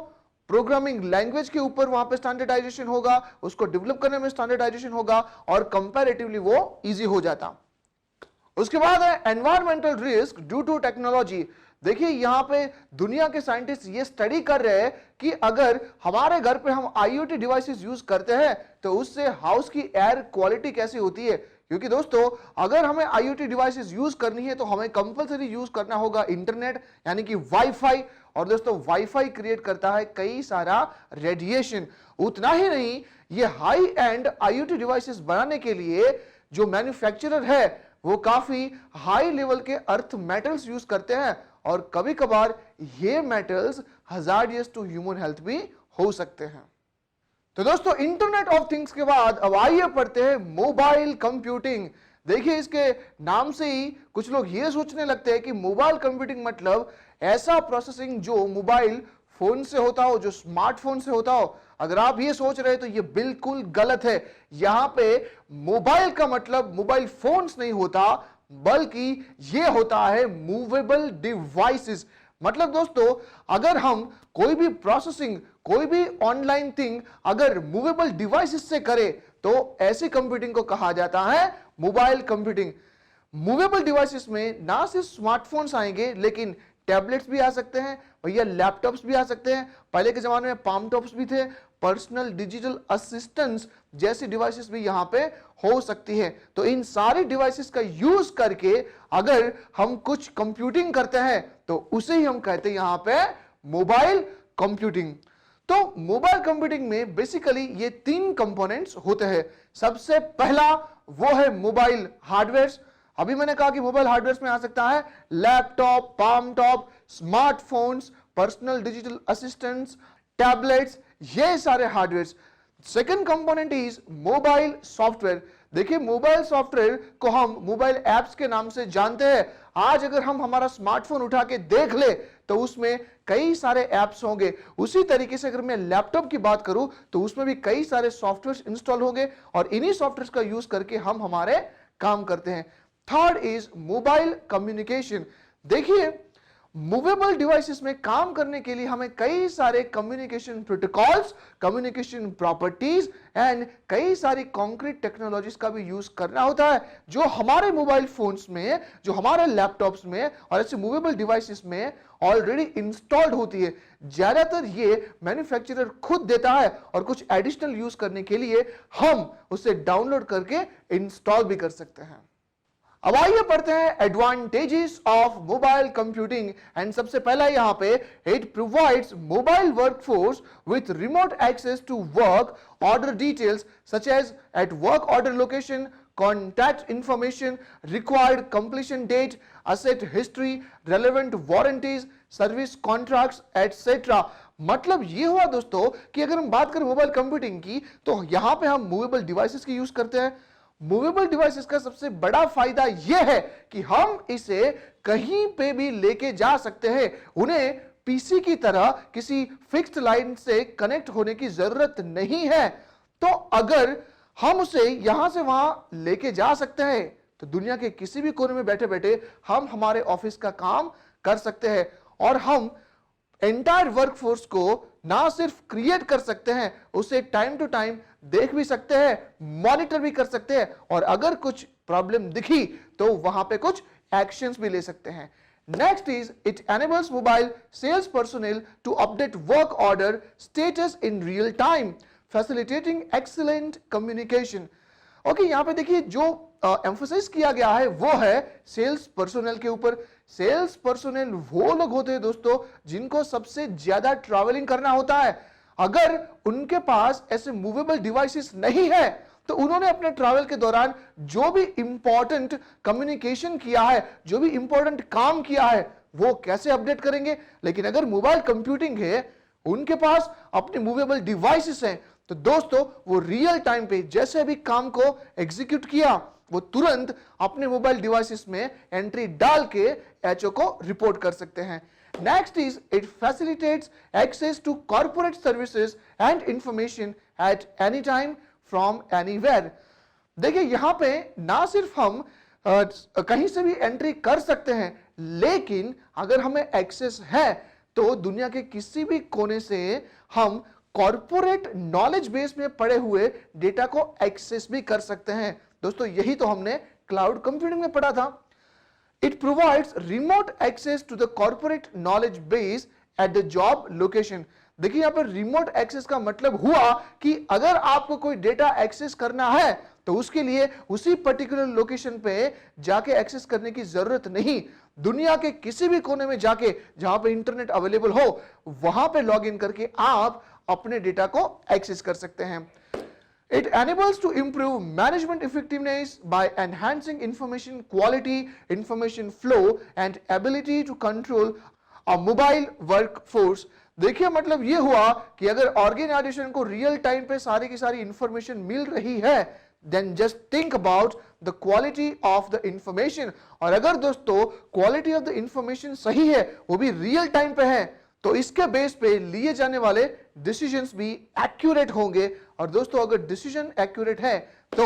प्रोग्रामिंग लैंग्वेज के ऊपर वहां पे स्टैंडर्डाइजेशन होगा, उसको डेवलप करने में स्टैंडर्डाइजेशन होगा और कंपैरेटिवली वो इजी हो जाता। उसके बाद है environmental risk due to technology. देखिए यहां पे दुनिया के साइंटिस्ट ये स्टडी कर रहे हैं कि अगर हमारे घर पे हम IoT डिवाइसेस यूज करते हैं तो उससे हाउस की एयर क्वालिटी कैसी होती है। क्योंकि दोस्तों अगर हमें IoT डिवाइसेस यूज करनी है तो हमें कंपलसरी यूज करना होगा इंटरनेट, यानी कि वाईफाई। और दोस्तों वाईफाई क्रिएट करता है कई सारा रेडिएशन। उतना ही नहीं, ये हाई एंड IoT डिवाइसेस बनाने के लिए जो मैन्युफैक्चरर है वो काफी हाई लेवल के अर्थ मेटल्स यूज करते हैं और कभी कभार ये metals hazardous to human health भी हो सकते हैं। तो दोस्तों इंटरनेट ऑफ थिंग्स के बाद अब आइए पढ़ते हैं मोबाइल कंप्यूटिंग। देखिए इसके नाम से ही कुछ लोग ये सोचने लगते हैं कि मोबाइल कंप्यूटिंग मतलब ऐसा प्रोसेसिंग जो मोबाइल फोन से होता हो, जो स्मार्टफोन से होता हो। अगर आप ये सोच रहे हैं तो ये बिल्कुल गलत है। यहां पे मोबाइल का मतलब मोबाइल फोन्स नहीं होता, बल्कि ये होता है मूवेबल डिवाइसेस। मतलब दोस्तों अगर हम कोई भी प्रोसेसिंग, कोई भी ऑनलाइन थिंग अगर मूवेबल डिवाइसेस से करें तो ऐसी कंप्यूटिंग को कहा जाता है मोबाइल कंप्यूटिंग। मूवेबल डिवाइसेस में ना सिर्फ स्मार्टफोन्स आएंगे, लेकिन टैबलेट्स भी आ सकते हैं, भैया लैपटॉप्स भी आ सकते हैं। पहले के जमाने में पाम टॉप्स भी थे, पर्सनल डिजिटल असिस्टेंट्स जैसी डिवाइसेस भी यहां पे हो सकती है। तो इन सारी डिवाइसेस का यूज करके अगर हम कुछ कंप्यूटिंग करते हैं तो उसे ही हम कहते हैं यहां पे मोबाइल कंप्यूटिंग। तो मोबाइल कंप्यूटिंग में बेसिकली ये 3 कंपोनेंट्स होते हैं। सबसे पहला वो है मोबाइल हार्डवेयर। अभी मैंने कहा कि मोबाइल हार्डवेयर में आ सकता है laptop, palm top, smartphones, personal digital assistants, tablets, ये सारे hardware. Second component is mobile software. देखिए मोबाइल सॉफ्टवेयर को हम मोबाइल एप्स के नाम से जानते हैं। आज अगर हम हमारा स्मार्टफोन उठा के देख ले तो उसमें कई सारे एप्स होंगे। उसी तरीके से अगर मैं लैपटॉप की बात करूं तो उसमें भी कई सारे सॉफ्टवेयर इंस्टॉल होंगे और इन्हीं सॉफ्टवेयर का यूज करके हम हमारे काम करते हैं। Third is mobile communication. देखिए मूवेबल डिवाइसेस में काम करने के लिए हमें कई सारे communication protocols, communication properties and कई सारी कॉन्क्रीट टेक्नोलॉजीज का भी यूज करना होता है, जो हमारे मोबाइल फोन्स में, जो हमारे लैपटॉप्स में और ऐसे मूवेबल डिवाइसेस में ऑलरेडी इंस्टॉल्ड होती है। ज्यादातर ये मैन्युफैक्चरर खुद देता है और कुछ एडिशनल यूज करने के लिए हम उसे डाउनलोड करके इंस्टॉल भी कर सकते हैं। अब आइए पढ़ते हैं advantages of mobile computing. And सबसे पहला यहां पे, it provides mobile workforce with remote access to work order details such as at work order location, contact information, required completion date, asset history, relevant warranties, service contracts etcetera. मतलब ये हुआ दोस्तों कि अगर हम बात करें मोबाइल कंप्यूटिंग की तो यहां पे हम मूवेबल डिवाइसेस की यूज करते हैं। मूवेबल डिवाइसेस का सबसे बड़ा फायदा यह है कि हम इसे कहीं पे भी लेके जा सकते हैं। उन्हें पीसी की तरह किसी फिक्स्ड लाइन से कनेक्ट होने की जरूरत नहीं है। तो अगर हम उसे यहां से वहां लेके जा सकते हैं तो दुनिया के किसी भी कोने में बैठे बैठे हम हमारे ऑफिस का काम कर सकते हैं और हम एंटायर वर्कफोर्स को ना सिर्फ क्रिएट कर सकते हैं, उसे टाइम टू टाइम देख भी सकते हैं, मॉनिटर भी कर सकते हैं और अगर कुछ प्रॉब्लम दिखी तो वहां पे कुछ एक्शंस भी ले सकते हैं। Next is it enables mobile sales personnel to update work order status in real time, facilitating excellent communication. Okay, यहां पे देखिए जो एम्फोसाइज किया गया है वो है सेल्स पर्सोनल के ऊपर। सेल्स पर्सोनल वो लोग होते हैं दोस्तों जिनको सबसे ज्यादा ट्रैवलिंग करना होता है। अगर उनके पास ऐसे मूवेबल डिवाइसेस नहीं है तो उन्होंने अपने ट्रैवल के दौरान जो भी इंपॉर्टेंट कम्युनिकेशन किया है, जो भी इंपॉर्टेंट काम किया है, वो कैसे अपडेट करेंगे। लेकिन अगर मोबाइल कंप्यूटिंग है, उनके पास अपने मूवेबल डिवाइसेस हैं, तो दोस्तों वो रियल टाइम पे जैसे भी काम को एग्जीक्यूट किया वो तुरंत अपने मोबाइल डिवाइसेस में एंट्री डाल के एचओ को रिपोर्ट कर सकते हैं। Next is it facilitates access to corporate services and information at any time from anywhere. देखिए यहां पे ना सिर्फ हम कहीं से भी एंट्री कर सकते हैं, लेकिन अगर हमें एक्सेस है तो दुनिया के किसी भी कोने से हम कॉर्पोरेट नॉलेज बेस में पड़े हुए डेटा को एक्सेस भी कर सकते हैं। दोस्तों यही तो हमने क्लाउड कंप्यूटिंग में पढ़ा था। It provides remote access to the corporate knowledge base at the job location. देखिए यहां पर रिमोट एक्सेस का मतलब हुआ कि अगर आपको कोई डेटा एक्सेस करना है तो उसके लिए उसी पर्टिकुलर लोकेशन पे जाके एक्सेस करने की जरूरत नहीं। दुनिया के किसी भी कोने में जाके जहां पे इंटरनेट अवेलेबल हो वहां पे लॉग इन करके आप अपने डेटा को एक्सेस कर सकते हैं। It enables to improve management effectiveness by enhancing information quality, information flow and ability to control a mobile workforce। देखिए मतलब ये हुआ कि अगर ऑर्गेनाइजेशन को रियल टाइम पे सारी की सारी इंफॉर्मेशन मिल रही है, then just think about the quality of the information। और अगर दोस्तों क्वालिटी ऑफ द इंफॉर्मेशन सही है, वो भी रियल टाइम पे है, तो इसके बेस पे लिए जाने वाले डिसीजंस भी एक्यूरेट होंगे। और दोस्तों अगर डिसीजन एक्यूरेट है तो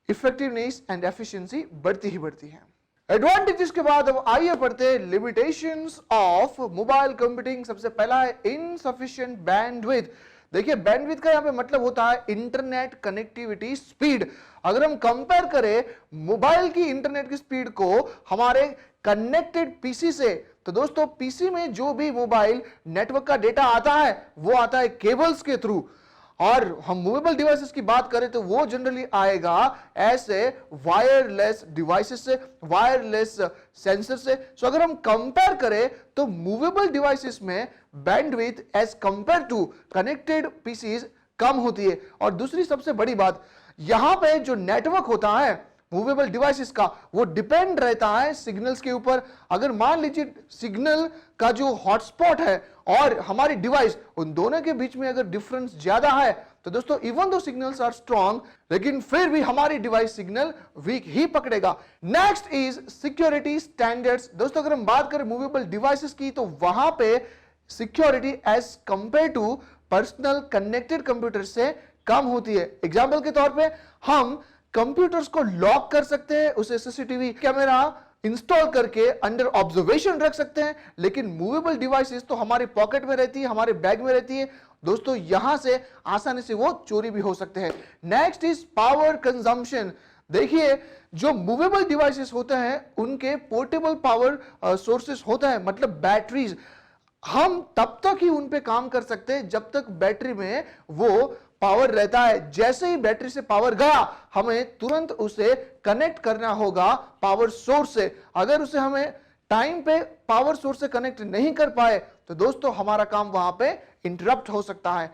इफेक्टिवनेस एंड एफिशिएंसी बढ़ती ही बढ़ती है। एडवांटेजेस के बाद अब आइए पढ़ते हैं लिमिटेशंस ऑफ मोबाइल कंप्यूटिंग। सबसे पहला है इनसफिशिएंट बैंडविड्थ। देखिए बैंडविड्थ का यहां पे मतलब होता है इंटरनेट कनेक्टिविटी स्पीड। अगर हम कंपेयर करें मोबाइल की इंटरनेट की स्पीड को हमारे कनेक्टेड पीसी से, तो दोस्तों पीसी में जो भी मोबाइल नेटवर्क का डेटा आता है वो आता है केबल्स के थ्रू, और हम मूवेबल डिवाइसेस की बात करें तो वो जनरली आएगा ऐसे वायरलेस डिवाइसेस से, वायरलेस सेंसर से। सो अगर हम कंपेयर करें तो मूवेबल डिवाइसेस में bandwidth as compare to connected PCs कम होती है। और दूसरी सबसे बड़ी बात, यहां पे जो नेटवर्क होता है मूवेबल डिवाइसेस का वो डिपेंड रहता है सिग्नल्स के ऊपर। अगर मान लीजिए सिग्नल का जो हॉटस्पॉट है और हमारी डिवाइस, उन दोनों के बीच में अगर डिफरेंस ज्यादा है तो दोस्तों even though signals are strong, लेकिन फिर भी हमारी डिवाइस सिग्नल वीक ही पकड़ेगा। Next is security standards. दोस्तों अगर हम बात करें मूवेबल डिवाइसेस की तो वहां पे security as compare to personal connected computer से कम होती है। एग्जाम्पल के तौर पर हम कंप्यूटर्स को लॉक कर सकते हैं, उसे सीसीटीवी कैमरा इंस्टॉल करके अंडर ऑब्जर्वेशन रख सकते हैं, लेकिन मूवेबल डिवाइसेस तो हमारे पॉकेट में रहती है, हमारे बैग में रहती है। दोस्तों यहां से आसानी से वो चोरी भी हो सकते हैं। Next is power consumption. देखिए जो मूवेबल डिवाइसेस होते हैं उनके पोर्टेबल पावर सोर्सेस होता है, मतलब बैटरीज। हम तब तक ही उन पे काम कर सकते हैं जब तक बैटरी में वो पावर रहता है। जैसे ही बैटरी से पावर गया हमें तुरंत उसे कनेक्ट करना होगा पावर सोर्स से। अगर उसे हमें टाइम पे पावर सोर्स से कनेक्ट नहीं कर पाए तो दोस्तों हमारा काम वहां पे इंटरप्ट हो सकता है।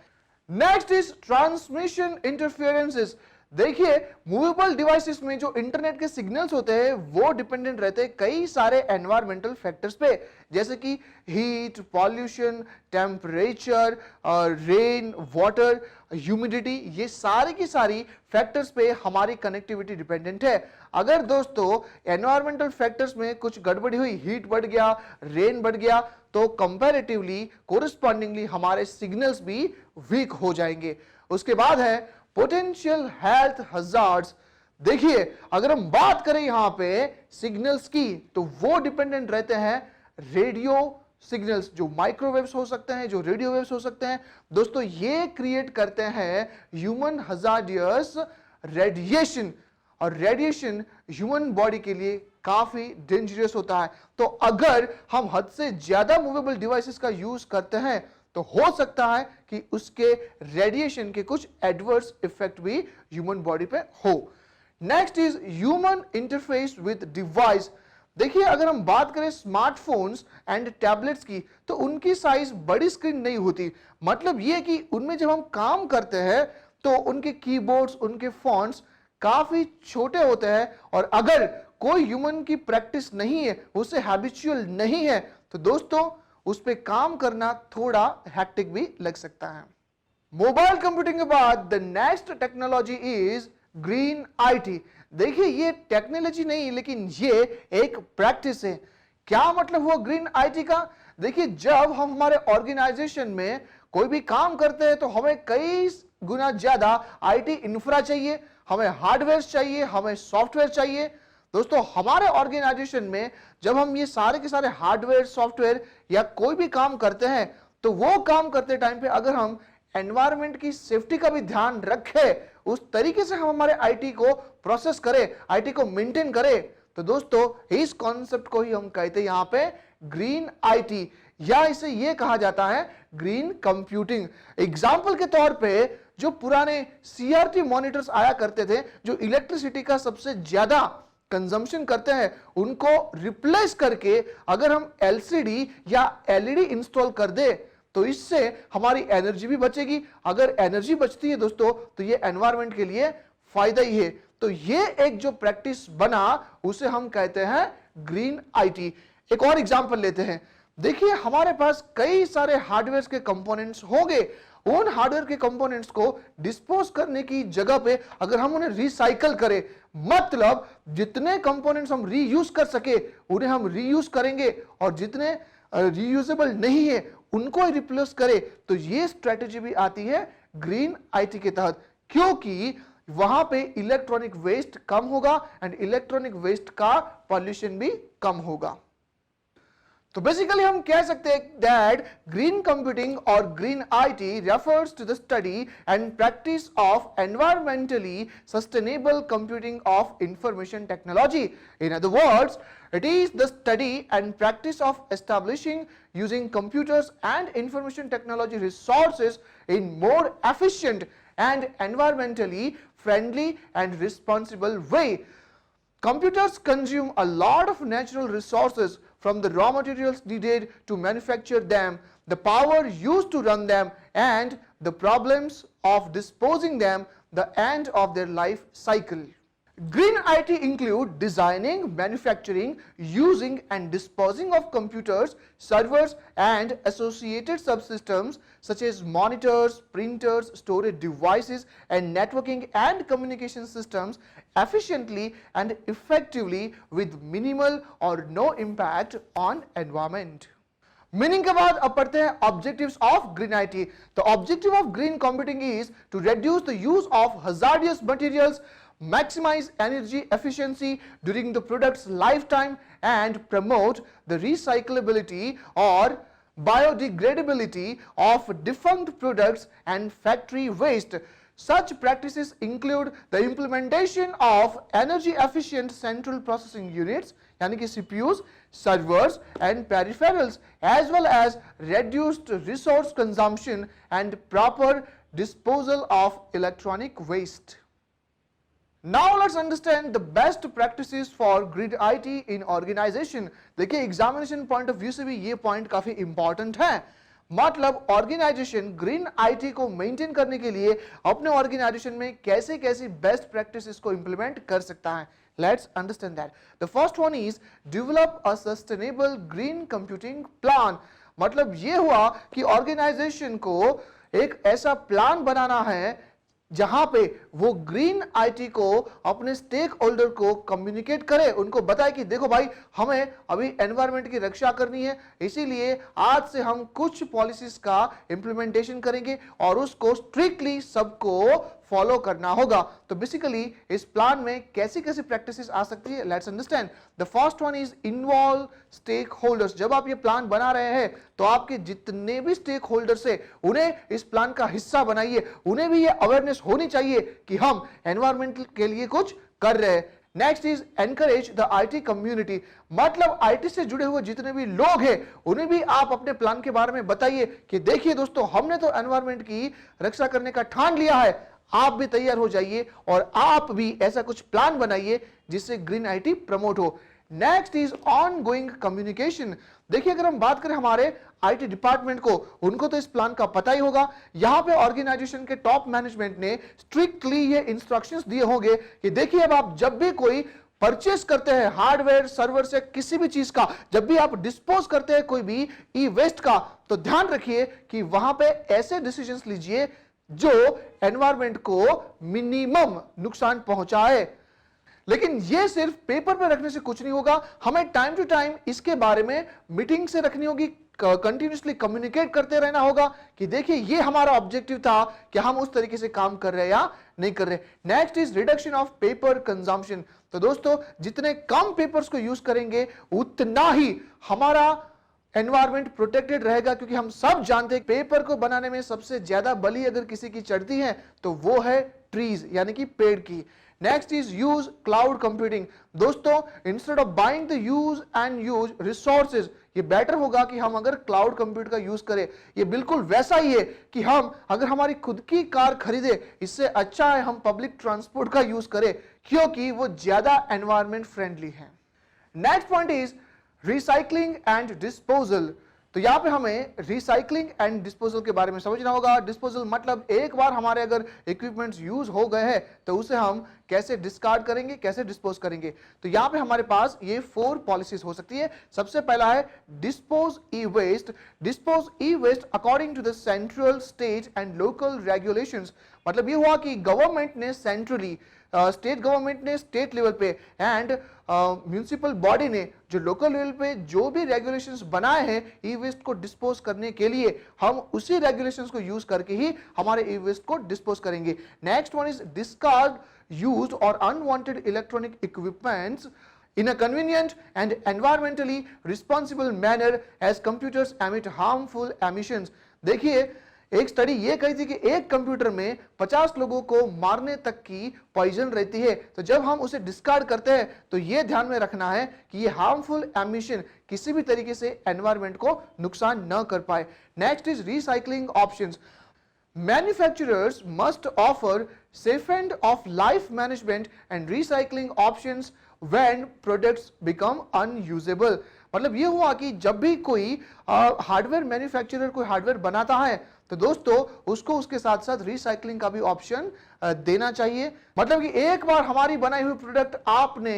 Next is transmission interferences. देखिए मूवेबल डिवाइसेस में जो इंटरनेट के सिग्नल्स होते हैं वो डिपेंडेंट रहते हैं कई सारे एनवायरमेंटल फैक्टर्स पे, जैसे कि heat, pollution, temperature, rain, water, humidity. ये सारी की सारी फैक्टर्स पे हमारी कनेक्टिविटी डिपेंडेंट है। अगर दोस्तों एनवायरमेंटल फैक्टर्स में कुछ गड़बड़ी हुई, हीट बढ़ गया, रेन बढ़ गया, तो कंपैरेटिवली कोरिस्पॉन्डिंगली हमारे सिग्नल्स भी वीक हो जाएंगे। उसके बाद है पोटेंशियल हेल्थ हजार्ड्स। देखिए अगर हम बात करें यहां पे सिग्नल्स की तो वो डिपेंडेंट रहते हैं रेडियो सिग्नल्स, जो माइक्रोवेव्स हो सकते हैं, जो रेडियो वेव्स हो सकते हैं। दोस्तों ये क्रिएट करते हैं ह्यूमन हजार्डियस रेडिएशन, और रेडिएशन ह्यूमन बॉडी के लिए काफी डेंजरस होता है। तो अगर हम हद से ज्यादा मूवेबल डिवाइसेस का यूज करते हैं तो हो सकता है कि उसके रेडिएशन के कुछ एडवर्स इफेक्ट भी ह्यूमन बॉडी पे हो। Next is human interface with device. देखिए अगर हम बात करें स्मार्टफोन्स एंड टैबलेट्स की, तो उनकी साइज बड़ी स्क्रीन नहीं होती। मतलब ये कि उनमें जब हम काम करते हैं तो उनके कीबोर्ड्स, उनके फॉन्ट्स काफी छोटे होते हैं, और अगर कोई ह्यूमन की प्रैक्टिस नहीं है, उससे हैबिचुअल नहीं है, तो दोस्तों उस पर काम करना थोड़ा हैक्टिक भी लग सकता है। मोबाइल कंप्यूटिंग के बाद the next technology is green IT. देखिए ये टेक्नोलॉजी नहीं, लेकिन ये एक प्रैक्टिस है। क्या मतलब हुआ ग्रीन आईटी का? देखिए जब हम हमारे ऑर्गेनाइजेशन में कोई भी काम करते हैं तो हमें कई गुना ज्यादा आईटी इंफ्रा चाहिए, हमें हार्डवेयर चाहिए, हमें सॉफ्टवेयर चाहिए। दोस्तों हमारे ऑर्गेनाइजेशन में जब हम ये सारे के सारे हार्डवेयर, सॉफ्टवेयर या कोई भी काम करते हैं, तो वो काम करते टाइम पे अगर हम एनवायरनमेंट की सेफ्टी का भी ध्यान रखें, उस तरीके से हम हमारे आईटी को प्रोसेस करें, आईटी को मेंटेन करें, तो दोस्तों इस कॉन्सेप्ट को ही हम कहते हैं यहां पे ग्रीन आईटी, या इसे ये कहा जाता है ग्रीन कंप्यूटिंग। एग्जाम्पल के तौर पे जो पुराने सीआरटी मॉनिटर्स आया करते थे, जो इलेक्ट्रिसिटी का सबसे ज्यादा कंजम्पशन करते हैं, उनको रिप्लेस करके अगर हम एलसीडी या एलईडी इंस्टॉल कर दे, तो इससे हमारी एनर्जी भी बचेगी। अगर एनर्जी बचती है दोस्तों, तो ये एनवायरनमेंट के लिए फायदा ही है। तो ये एक जो प्रैक्टिस बना, उसे हम कहते हैं ग्रीन आईटी। एक और एग्जांपल लेते हैं। देखिए हमारे पास कई सारे हार्डवेयर के कंपोनेंट्स होंगे, उन हार्डवेयर के कंपोनेंट्स को डिस्पोज करने की जगह पे अगर हम उन्हें रिसाइकल करें, मतलब जितने कंपोनेंट्स हम रीयूज कर सके उन्हें हम रीयूज करेंगे, और जितने रीयूजेबल नहीं है उनको ही रिप्लेस करें, तो ये स्ट्रेटेजी भी आती है ग्रीन आईटी के तहत, क्योंकि वहां पे इलेक्ट्रॉनिक वेस्ट कम होगा एंड इलेक्ट्रॉनिक वेस्ट का पॉल्यूशन भी कम होगा। तो बेसिकली हम कह सकते हैं दैट ग्रीन कंप्यूटिंग और green IT refers to the study and practice of environmentally sustainable computing of information technology. In other words, it is the study and practice of establishing using computers and information technology resources in more efficient and environmentally friendly and responsible way. Computers consume a lot of natural resources, from the raw materials needed to manufacture them, the power used to run them, and the problems of disposing them, the end of their life cycle. Green IT include designing, manufacturing, using and disposing of computers, servers and associated subsystems such as monitors, printers, storage devices and networking and communication systems efficiently and effectively with minimal or no impact on environment. Meaning के बाद अब पढ़ते हैं objectives of green IT. तो objective of green computing is to reduce the use of hazardous materials, maximize energy efficiency during the product's lifetime, and promote the recyclability or biodegradability of defunct products and factory waste. Such practices include the implementation of energy efficient central processing units, यानी कि CPUs, servers and peripherals, as well as reduced resource consumption and proper disposal of electronic waste. Now let's understand the best practices for grid IT in organization. देखिए examination point of view से भी ये point काफी important है। मतलब organisation green IT को maintain करने के लिए अपने ऑर्गेनाइजेशन में कैसे कैसे बेस्ट प्रैक्टिसेस को इंप्लीमेंट कर सकता है। Let's understand that. The first one is develop a sustainable green computing plan. मतलब ये हुआ कि ऑर्गेनाइजेशन को एक ऐसा प्लान बनाना है जहां पे वो ग्रीन आईटी को अपने स्टेक होल्डर को कम्युनिकेट करे, उनको बताए कि देखो भाई हमें अभी एनवायरनमेंट की रक्षा करनी है, इसीलिए आज से हम कुछ पॉलिसीज का इंप्लीमेंटेशन करेंगे और उसको स्ट्रिक्टली सबको फॉलो करना होगा। तो बेसिकली इस प्लान में कैसी कैसी प्रैक्टिसेस आ सकती है, let's understand. The first one is involve stakeholders. जब आप ये प्लान बना रहे हैं तो आपके जितने भी स्टेक होल्डर्स है उन्हें इस प्लान का हिस्सा बनाइए, उन्हें भी ये अवेयरनेस होनी चाहिए कि हम एनवायरमेंट के लिए कुछ कर रहे हैं। Next is encourage the IT community. मतलब आईटी से जुड़े हुए जितने भी लोग हैं उन्हें भी आप अपने प्लान के बारे में बताइए कि देखिए दोस्तों हमने तो एनवायरमेंट की रक्षा करने का ठान लिया है, आप भी तैयार हो जाइए और आप भी ऐसा कुछ प्लान बनाइए जिससे ग्रीन आईटी प्रमोट हो। Next is on going communication. देखिए, अगर हम बात करें हमारे आईटी डिपार्टमेंट को, उनको तो इस प्लान का पता ही होगा। यहां पे ऑर्गेनाइजेशन के टॉप मैनेजमेंट ने स्ट्रिक्टली ये इंस्ट्रक्शंस दिए होंगे कि देखिए, अब आप जब भी कोई परचेस करते हैं हार्डवेयर सर्वर से किसी भी चीज का, जब भी आप डिस्पोज करते हैं कोई भी ई वेस्ट का, तो ध्यान रखिए कि वहां पे ऐसे डिसीजंस लीजिए जो एनवायरमेंट को मिनिमम नुकसान पहुंचाए। लेकिन यह सिर्फ पेपर पे रखने से कुछ नहीं होगा, हमें टाइम टू टाइम इसके बारे में मीटिंग से रखनी होगी, कंटिन्यूसली कम्युनिकेट करते रहना होगा कि देखिए ये हमारा ऑब्जेक्टिव था कि हम उस तरीके से काम कर रहे हैं या नहीं कर रहे। Next is reduction of paper consumption. तो दोस्तों, जितने कम पेपर्स को यूज करेंगे उतना ही हमारा एनवायरमेंट प्रोटेक्टेड रहेगा, क्योंकि हम सब जानते हैं पेपर को बनाने में सबसे ज्यादा बलि अगर किसी की चढ़ती है तो वो है ट्रीज यानी कि पेड़ की। Next is use cloud computing. दोस्तों, instead of buying the use and use resources, ये बेटर होगा कि हम अगर क्लाउड कंप्यूट का यूज करें। ये बिल्कुल वैसा ही है कि हम अगर हमारी खुद की कार खरीदे, इससे अच्छा है हम पब्लिक ट्रांसपोर्ट का यूज करें, क्योंकि वो ज्यादा एनवायरमेंट फ्रेंडली है। Next point is recycling and disposal. तो यहां पे हमें रिसाइकलिंग एंड डिस्पोजल के बारे में समझना होगा। डिस्पोजल मतलब एक बार हमारे अगर इक्विपमेंट्स यूज हो गए हैं तो उसे हम कैसे डिस्कार्ड करेंगे, कैसे डिस्पोज करेंगे। तो यहां पे हमारे पास ये 4 पॉलिसीज हो सकती है। सबसे पहला है dispose e waste. Dispose e waste according to the central, state and local regulations. मतलब ये हुआ कि गवर्नमेंट ने सेंट्रली, स्टेट गवर्नमेंट ने स्टेट लेवल पे एंड म्युनिसिपल बॉडी ने जो लोकल लेवल पे जो भी रेगुलेशंस बनाए हैं ई वेस्ट को डिस्पोज करने के लिए, हम उसी रेगुलेशंस को यूज करके ही हमारे ई वेस्ट को डिस्पोज करेंगे। Next one is discard used और unwanted electronic equipments in a convenient and environmentally responsible manner as computers emit harmful emissions। देखिए, एक स्टडी ये कही थी कि एक कंप्यूटर में 50 लोगों को मारने तक की पॉइजन रहती है। तो जब हम उसे डिस्कार्ड करते हैं तो ये ध्यान में रखना है कि ये हार्मफुल एमिशन किसी भी तरीके से एनवायरनमेंट को नुकसान न कर पाए। Next is recycling options. Manufacturers must offer safe end of life management and recycling options when products become unusable। मतलब ये हुआ कि जब भी कोई हार्डवेयर मैन्युफैक्चरर कोई हार्डवेयर बनाता है तो दोस्तों उसको उसके साथ साथ रिसाइकलिंग का भी ऑप्शन देना चाहिए। मतलब कि एक बार हमारी बनाई हुई प्रोडक्ट आपने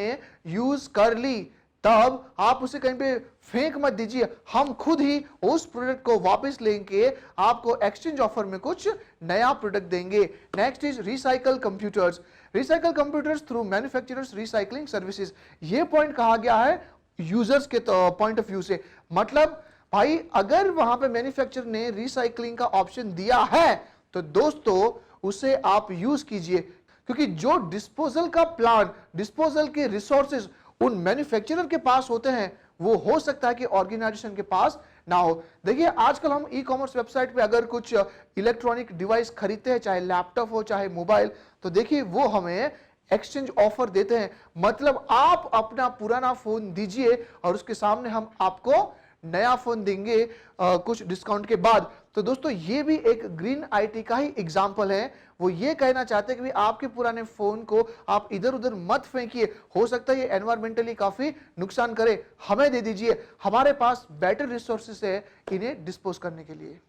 यूज कर ली, तब आप उसे कहीं पे फेंक मत दीजिए, हम खुद ही उस प्रोडक्ट को वापस लेंगे, आपको एक्सचेंज ऑफर में कुछ नया प्रोडक्ट देंगे। Next is recycle computers. Recycle computers through manufacturers recycling services. ये पॉइंट कहा गया है यूजर्स के पॉइंट ऑफ व्यू से। मतलब भाई, अगर वहां पे मैन्युफैक्चरर ने रिसाइकलिंग का ऑप्शन दिया है तो दोस्तों उसे आप यूज कीजिए, क्योंकि जो डिस्पोजल का प्लान, डिस्पोजल के रिसोर्सेज उन मैन्युफैक्चरर के पास होते हैं, वो हो सकता है कि ऑर्गेनाइजेशन के पास ना हो। देखिए, आजकल हम ई कॉमर्स वेबसाइट पे अगर कुछ इलेक्ट्रॉनिक डिवाइस खरीदते हैं, चाहे लैपटॉप हो चाहे मोबाइल, तो देखिए वो हमें एक्सचेंज ऑफर देते हैं। मतलब आप अपना पुराना फोन दीजिए और उसके सामने हम आपको नया फोन देंगे कुछ डिस्काउंट के बाद। तो दोस्तों, ये भी एक ग्रीन आईटी का ही एग्जांपल है। वो ये कहना चाहते हैं कि आपके पुराने फोन को आप इधर उधर मत फेंकिए, हो सकता है ये एनवायरमेंटली काफी नुकसान करे, हमें दे दीजिए, हमारे पास बेटर रिसोर्सेस है इन्हें डिस्पोज करने के लिए।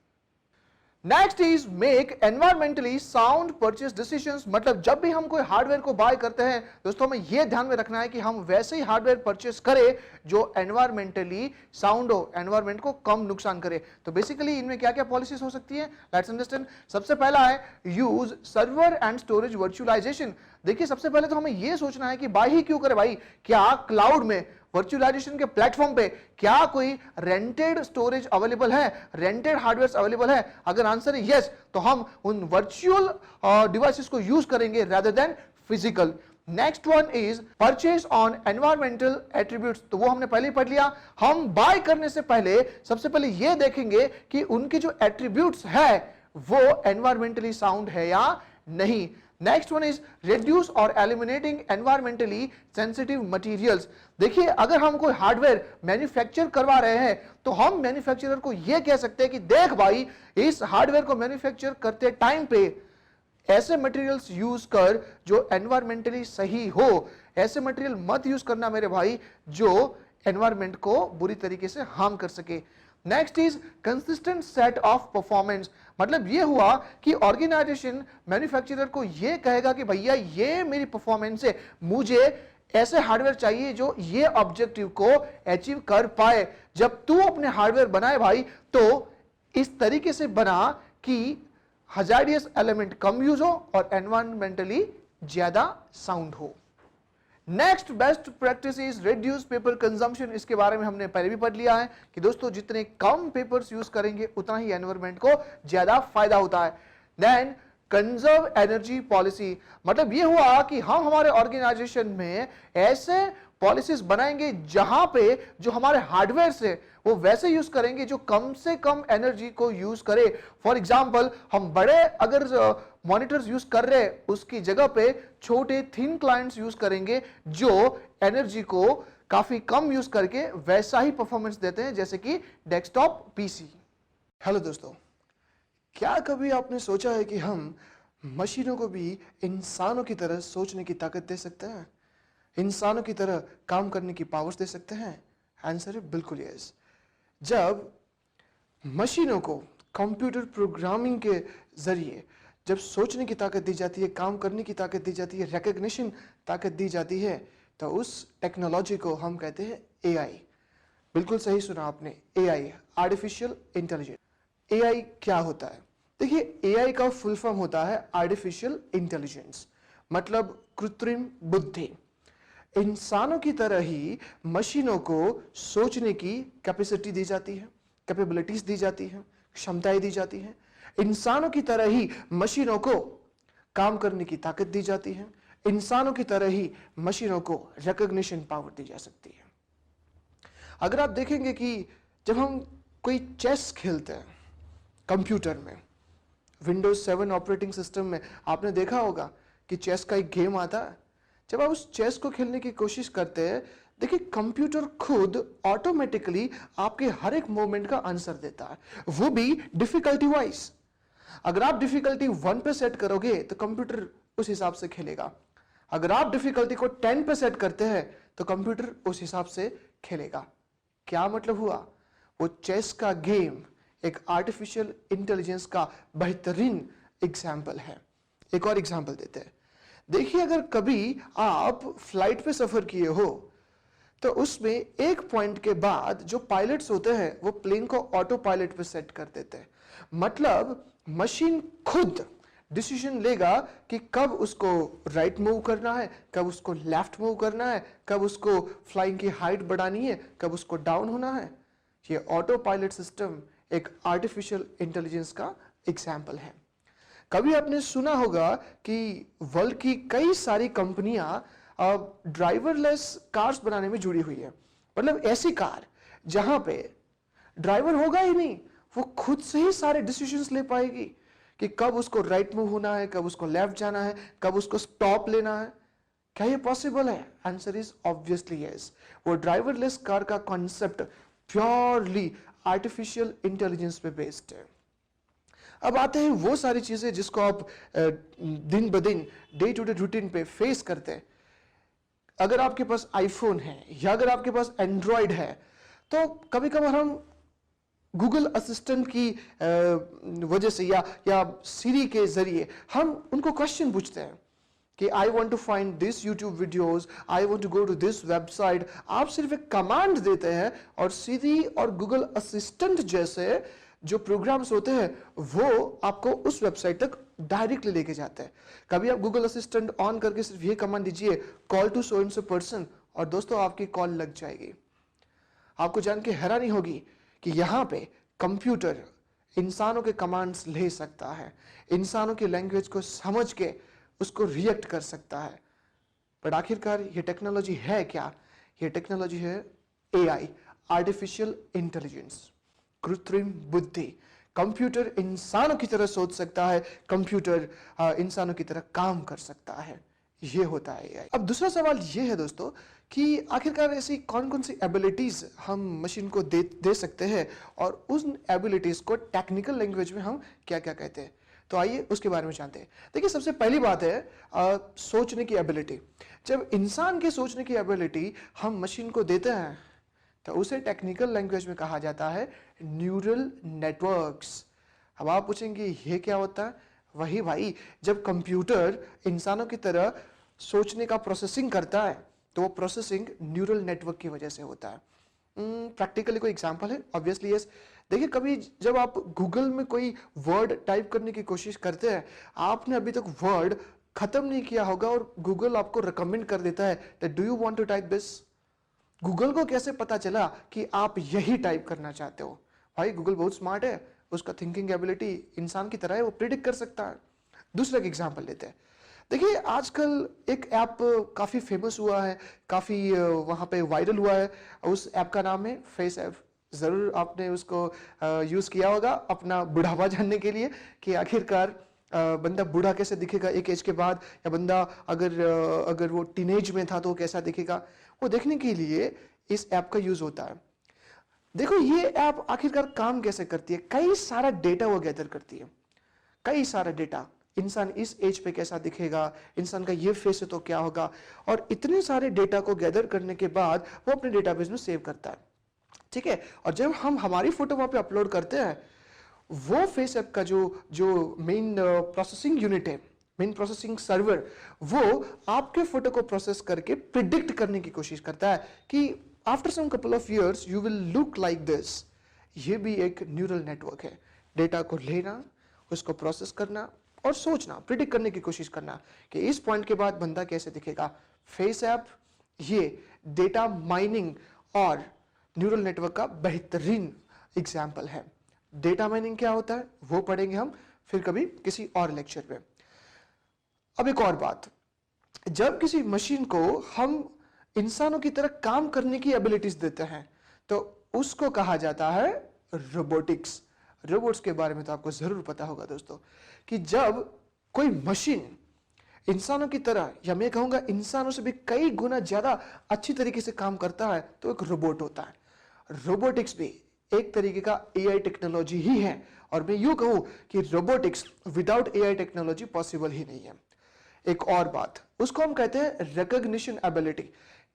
Next is make environmentally sound purchase decisions. मतलब जब भी हम कोई हार्डवेयर को बाय करते हैं दोस्तों, हमें यह ध्यान में रखना है कि हम वैसे ही हार्डवेयर परचेस करें जो एनवायरमेंटली साउंड हो, एनवायरमेंट को कम नुकसान करे। तो बेसिकली इनमें क्या क्या पॉलिसीज हो सकती है, लेट्स अंडरस्टैंड। सबसे पहला है use server and storage virtualisation. देखिए, सबसे पहले तो हमें यह सोचना है कि बाय ही क्यों करें भाई, क्या क्लाउड में वर्चुअलाइजेशन के प्लेटफॉर्म पे क्या कोई रेंटेड स्टोरेज अवेलेबल है, रेंटेड हार्डवेयर अवेलेबल है? अगर आंसर है यस, तो हम उन वर्चुअल डिवाइसेस को यूज करेंगे rather than physical. Next one is purchase on environmental attributes. तो वो हमने पहले ही पढ़ लिया। हम बाय करने से पहले सबसे पहले ये देखेंगे कि उनके जो एट्रीब्यूट्स है वो एनवायरमेंटली साउंड है या नहीं। नेक्स्ट वन इज रिड्यूस और एलिमिनेटिंग एनवायरमेंटली सेंसिटिव मटेरियल्स। देखिए, अगर हम कोई हार्डवेयर मैन्युफैक्चर करवा रहे हैं तो हम मैन्युफैक्चरर को यह कह सकते हैं कि देख भाई, इस हार्डवेयर को मैन्युफैक्चर करते टाइम पे ऐसे मटेरियल्स यूज कर जो एनवायरमेंटली सही हो। ऐसे मटेरियल मत यूज करना मेरे भाई जो एनवायरमेंट को बुरी तरीके से हार्म कर सके। Next is consistent set of performance. मतलब ये हुआ कि ऑर्गेनाइजेशन मैन्युफैक्चरर को ये कहेगा कि भैया ये मेरी परफॉर्मेंस है, मुझे ऐसे हार्डवेयर चाहिए जो ये ऑब्जेक्टिव को अचीव कर पाए। जब तू अपने हार्डवेयर बनाए भाई तो इस तरीके से बना कि हजार्डियस एलिमेंट कम यूज हो और एनवायरमेंटली ज्यादा साउंड हो। Next best practice is reduce paper consumption. इसके बारे में हमने पहले भी पढ़ लिया है कि दोस्तों जितने कम पेपर्स यूज करेंगे उतना ही एनवायरमेंट को ज्यादा फायदा होता है। Then conserve energy policy. मतलब ये हुआ कि हम हमारे ऑर्गेनाइजेशन में ऐसे पॉलिसीज बनाएंगे जहां पे जो हमारे हार्डवेयर से वो वैसे यूज करेंगे जो कम से कम एनर्जी को यूज करे। फॉर एग्जांपल हम बड़े अगर मॉनिटर्स यूज कर रहे हैं उसकी जगह पे छोटे थिन क्लाइंट्स यूज करेंगे जो एनर्जी को काफी कम यूज करके वैसा ही परफॉर्मेंस देते हैं जैसे कि डेस्कटॉप पीसी। हेलो दोस्तों, क्या कभी आपने सोचा है कि हम मशीनों को भी इंसानों की तरह सोचने की ताकत दे सकते हैं, इंसानों की तरह काम करने की पावर्स दे सकते हैं? आंसर है बिल्कुल यस। जब मशीनों को कंप्यूटर प्रोग्रामिंग के जरिए जब सोचने की ताकत दी जाती है, काम करने की ताकत दी जाती है, रिकॉग्निशन ताकत दी जाती है, तो उस टेक्नोलॉजी को हम कहते हैं एआई। बिल्कुल सही सुना आपने, एआई, आर्टिफिशियल इंटेलिजेंस। एआई क्या होता है? देखिए, एआई का फुल फॉर्म होता है आर्टिफिशियल इंटेलिजेंस, मतलब कृत्रिम बुद्धि। इंसानों की तरह ही मशीनों को सोचने की कैपेसिटी दी जाती है, कैपेबिलिटीज दी जाती है, क्षमताएं दी जाती हैं। इंसानों की तरह ही मशीनों को काम करने की ताकत दी जाती है। इंसानों की तरह ही मशीनों को रिकॉग्निशन पावर दी जा सकती है। अगर आप देखेंगे कि जब हम कोई चेस खेलते हैं कंप्यूटर में, विंडोज 7 ऑपरेटिंग सिस्टम में, आपने देखा होगा कि चेस का एक गेम आता है। जब आप उस चेस को खेलने की कोशिश करते हैं, देखिए कंप्यूटर खुद ऑटोमेटिकली आपके हर एक मूवमेंट का आंसर देता है, वो भी डिफिकल्टी वाइज। अगर आप डिफिकल्टी 1 पे सेट करोगे तो कंप्यूटर उस हिसाब से खेलेगा। अगर आप डिफिकल्टी को 10 पे सेट करते हैं तो कंप्यूटर उस हिसाब से खेलेगा। क्या मतलब हुआ? वो चेस का गेम एक आर्टिफिशियल इंटेलिजेंस का बेहतरीन एग्जाम्पल है। एक और एग्जाम्पल देते हैं। देखिए, अगर कभी आप फ्लाइट पे सफर किए हो तो उसमें एक पॉइंट के बाद जो पायलट्स होते हैं वो प्लेन को ऑटो पायलट पे सेट कर देते हैं। मतलब मशीन खुद डिसीजन लेगा कि कब उसको राइट मूव करना है, कब उसको लेफ्ट मूव करना है, कब उसको फ्लाइंग की हाइट बढ़ानी है, कब उसको डाउन होना है। ये ऑटो पायलट सिस्टम एक आर्टिफिशियल इंटेलिजेंस का एग्जाम्पल है। कभी आपने सुना होगा कि वर्ल्ड की कई सारी कंपनियां ड्राइवरलेस कार्स बनाने में जुड़ी हुई है। मतलब ऐसी कार जहां पे ड्राइवर होगा ही नहीं, वो खुद से ही सारे डिसीजंस ले पाएगी कि कब उसको राइट मूव होना है, कब उसको लेफ्ट जाना है, कब उसको स्टॉप लेना है। क्या ये पॉसिबल है? Answer is obviously yes. वो ड्राइवरलेस कार का कॉन्सेप्ट प्योरली आर्टिफिशियल इंटेलिजेंस पे बेस्ड है। अब आते हैं वो सारी चीजें जिसको आप दिन ब दिन, डे टू डे रूटीन पे फेस करते हैं। अगर आपके पास आईफोन है या अगर आपके पास एंड्रॉयड है तो कभी कभार हम गूगल असिस्टेंट की वजह से या सीरी के जरिए हम उनको क्वेश्चन पूछते हैं कि I want to find this YouTube videos, I want to go to this website. आप सिर्फ एक कमांड देते हैं और सीरी और गूगल असिस्टेंट जैसे जो प्रोग्राम्स होते हैं वो आपको उस वेबसाइट तक डायरेक्टली लेके जाते हैं। कभी आप गूगल असिस्टेंट ऑन करके सिर्फ ये कमांड दीजिए, call to so and so person, और दोस्तों आपकी कॉल लग जाएगी। आपको जान के हैरानी होगी कि यहाँ पे कंप्यूटर इंसानों के कमांड्स ले सकता है, इंसानों की लैंग्वेज को समझ के उसको रिएक्ट कर सकता है। पर आखिरकार ये टेक्नोलॉजी है क्या? ये टेक्नोलॉजी है एआई, आर्टिफिशियल इंटेलिजेंस, कृत्रिम बुद्धि। कंप्यूटर इंसानों की तरह सोच सकता है, कंप्यूटर इंसानों की तरह काम कर सकता है। ये होता है एआई। अब दूसरा सवाल ये है दोस्तों कि आखिरकार ऐसी कौन कौन सी एबिलिटीज हम मशीन को दे सकते हैं और उन एबिलिटीज को टेक्निकल लैंग्वेज में हम क्या क्या कहते हैं। तो आइए उसके बारे में जानते हैं। देखिए सबसे पहली बात है सोचने की एबिलिटी। जब इंसान के सोचने की एबिलिटी हम मशीन को देते हैं तो उसे टेक्निकल लैंग्वेज में कहा जाता है न्यूरल नेटवर्क्स। अब आप पूछेंगे ये क्या होता है? वही भाई, जब कंप्यूटर इंसानों की तरह सोचने का प्रोसेसिंग करता है तो वो प्रोसेसिंग न्यूरल नेटवर्क की वजह से होता है। प्रैक्टिकली कोई एग्जांपल है? Obviously yes. देखिए कभी जब आप गूगल में कोई वर्ड टाइप करने की कोशिश करते हैं, आपने अभी तक वर्ड खत्म नहीं किया होगा और गूगल आपको रिकमेंड कर देता है that do you want to type this. Google को कैसे पता चला कि आप यही टाइप करना चाहते हो? भाई गूगल बहुत स्मार्ट है, उसका थिंकिंग एबिलिटी इंसान की तरह है, वो प्रिडिक्ट कर सकता है। दूसरा एक एग्जांपल लेते हैं। देखिए आजकल एक ऐप काफी फेमस हुआ है, काफी वहां पे वायरल हुआ है। उस ऐप का नाम है फेस ऐप। जरूर आपने उसको यूज किया होगा अपना बुढ़ापा जानने के लिए कि आखिरकार बंदा बूढ़ा कैसे दिखेगा एक एज के बाद, या बंदा अगर वो टीनेज में था तो वो कैसा दिखेगा, वो देखने के लिए इस ऐप का यूज होता है। देखो ये ऐप आखिरकार काम कैसे करती है? कई सारा डेटा वो गैदर करती है, कई सारा डेटा। इंसान इस एज पे कैसा दिखेगा, इंसान का ये फेस है तो क्या होगा, और इतने सारे डेटा को गैदर करने के बाद वो अपने डेटाबेस में सेव करता है। ठीक है, और जब हम हमारी फोटो वहां पे अपलोड करते हैं, वो फेस ऐप का जो मेन प्रोसेसिंग यूनिट है, मेन प्रोसेसिंग सर्वर, वो आपके फोटो को प्रोसेस करके प्रिडिक्ट करने की कोशिश करता है कि after some couple of years you will look like this. ये भी एक न्यूरल नेटवर्क है। डेटा को लेना, उसको प्रोसेस करना और सोचना, प्रिडिक्ट करने की कोशिश करना कि इस पॉइंट के बाद बंदा कैसे दिखेगा। फेस ऐप ये डेटा माइनिंग और न्यूरल नेटवर्क का बेहतरीन एग्जाम्पल है। डेटा माइनिंग क्या होता है वो पढ़ेंगे हम फिर कभी किसी और लेक्चर में। अब एक और बात, जब किसी मशीन को हम इंसानों की तरह काम करने की एबिलिटीज देते हैं तो उसको कहा जाता है रोबोटिक्स। रोबोट्स के बारे में तो आपको जरूर पता होगा दोस्तों कि जब कोई मशीन इंसानों की तरह, या मैं कहूंगा इंसानों से भी कई गुना ज्यादा अच्छी तरीके से काम करता है तो एक रोबोट होता है। रोबोटिक्स भी एक तरीके का एआई टेक्नोलॉजी ही है, और मैं यूं कहूं कि robotics without AI technology possible ही नहीं है। एक और बात, उसको हम कहते हैं रिकॉग्निशन एबिलिटी।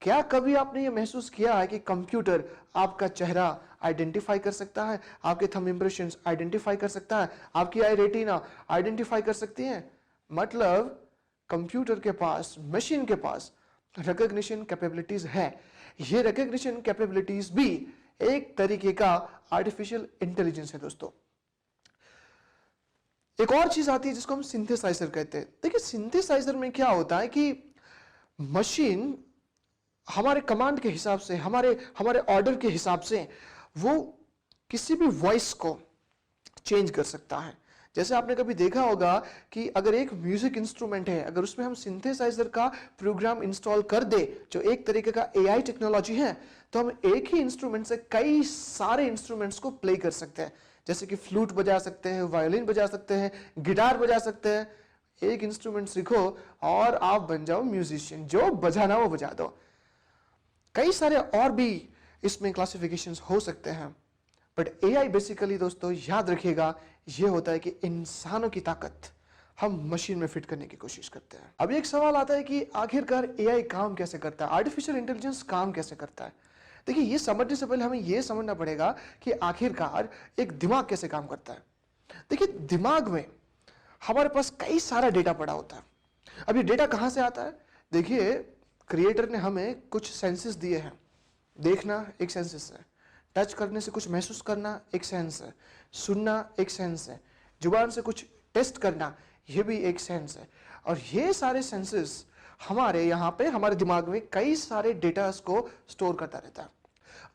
क्या कभी आपने ये महसूस किया है कि कंप्यूटर आपका चेहरा आइडेंटिफाई कर सकता है, आपके थंब इंप्रेशंस आइडेंटिफाई कर सकता है, आपकी आई रेटिना आइडेंटिफाई कर सकती है? मतलब कंप्यूटर के पास, मशीन के पास रिकॉग्निशन कैपेबिलिटीज है। ये रिकॉग्निशन कैपेबिलिटीज भी एक तरीके का आर्टिफिशियल इंटेलिजेंस है दोस्तों। एक और चीज आती है जिसको हम सिंथेसाइजर कहते हैं। देखिए सिंथेसाइजर में क्या होता है कि मशीन हमारे कमांड के हिसाब से, हमारे ऑर्डर के हिसाब से वो किसी भी वॉइस को चेंज कर सकता है। जैसे आपने कभी देखा होगा कि अगर एक म्यूजिक इंस्ट्रूमेंट है, अगर उसमें हम सिंथेसाइजर का प्रोग्राम इंस्टॉल कर दे जो एक तरीके का एआई टेक्नोलॉजी है, तो हम एक ही इंस्ट्रूमेंट से कई सारे इंस्ट्रूमेंट्स को प्ले कर सकते हैं। जैसे कि फ्लूट बजा सकते हैं, वायोलिन बजा सकते हैं, गिटार बजा सकते हैं। एक इंस्ट्रूमेंट सीखो और आप बन जाओ म्यूजिशियन, जो बजाना वो बजा दो। कई सारे और भी इसमें क्लासिफिकेशंस हो सकते हैं, बट एआई बेसिकली दोस्तों याद रखिएगा ये होता है कि इंसानों की ताकत हम मशीन में फिट करने की कोशिश करते हैं। अब एक सवाल आता है कि आखिरकार एआई काम कैसे करता है, आर्टिफिशियल इंटेलिजेंस काम कैसे करता है। देखिए ये समझने से पहले हमें ये समझना पड़ेगा कि आखिरकार एक दिमाग कैसे काम करता है। देखिए दिमाग में हमारे पास कई सारा डेटा पड़ा होता है। अब ये डेटा कहां से आता है? देखिए क्रिएटर ने हमें कुछ सेंसेस दिए हैं। देखना एक सेंसेस है, टच करने से कुछ महसूस करना एक सेंस है, सुनना एक सेंस है, जुबान से कुछ टेस्ट करना यह भी एक सेंस है। और ये सारे सेंसेस हमारे यहाँ पे हमारे दिमाग में कई सारे डेटा को स्टोर करता रहता है।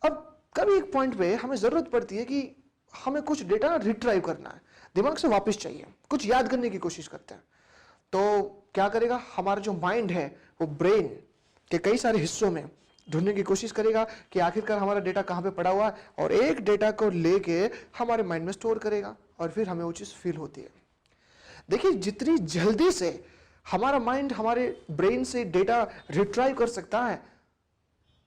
अब कभी एक पॉइंट पे हमें जरूरत पड़ती है कि हमें कुछ डेटा रिट्राइव करना है, दिमाग से वापस चाहिए, कुछ याद करने की कोशिश करते हैं। तो क्या करेगा हमारा जो माइंड है वो ब्रेन के कई सारे हिस्सों में ढूंढने की कोशिश करेगा कि आखिरकार हमारा डेटा कहाँ पे पड़ा हुआ है, और एक डेटा को लेके हमारे माइंड में स्टोर करेगा और फिर हमें वो चीज फील होती है। देखिए जितनी जल्दी से हमारा माइंड हमारे ब्रेन से डेटा रिट्राइव कर सकता है,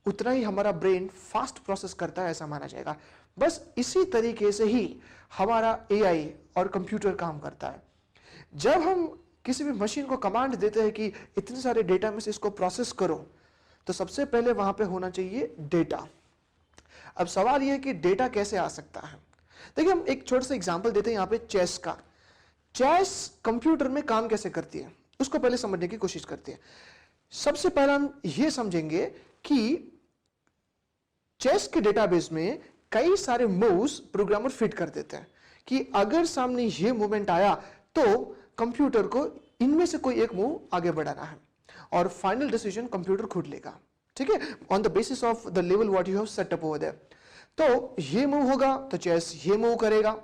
उतना ही हमारा ब्रेन फास्ट प्रोसेस करता है ऐसा माना जाएगा। बस इसी तरीके से ही हमारा एआई और कंप्यूटर काम करता है। जब हम किसी भी मशीन को कमांड देते हैं कि इतने सारे डेटा में से इसको प्रोसेस करो, तो सबसे पहले वहां पे होना चाहिए डेटा। अब सवाल यह है कि डेटा कैसे आ सकता है। देखिए हम एक छोटा सा एग्जांपल देते हैं यहां पे चेस का। चेस कंप्यूटर में काम कैसे करती है उसको पहले समझने की कोशिश करते हैं। सबसे पहले हम यह समझेंगे कि चेस के डेटाबेस में कई सारे मूव्स प्रोग्रामर फिट कर देते हैं कि अगर सामने यह मूवमेंट आया तो कंप्यूटर को इनमें से कोई एक मूव आगे बढ़ाना है और फाइनल डिसीजन कंप्यूटर खुद लेगा, ठीक है, on the basis of the level what you have set up over there. तो ये मूव होगा तो चेस ये मूव करेगा।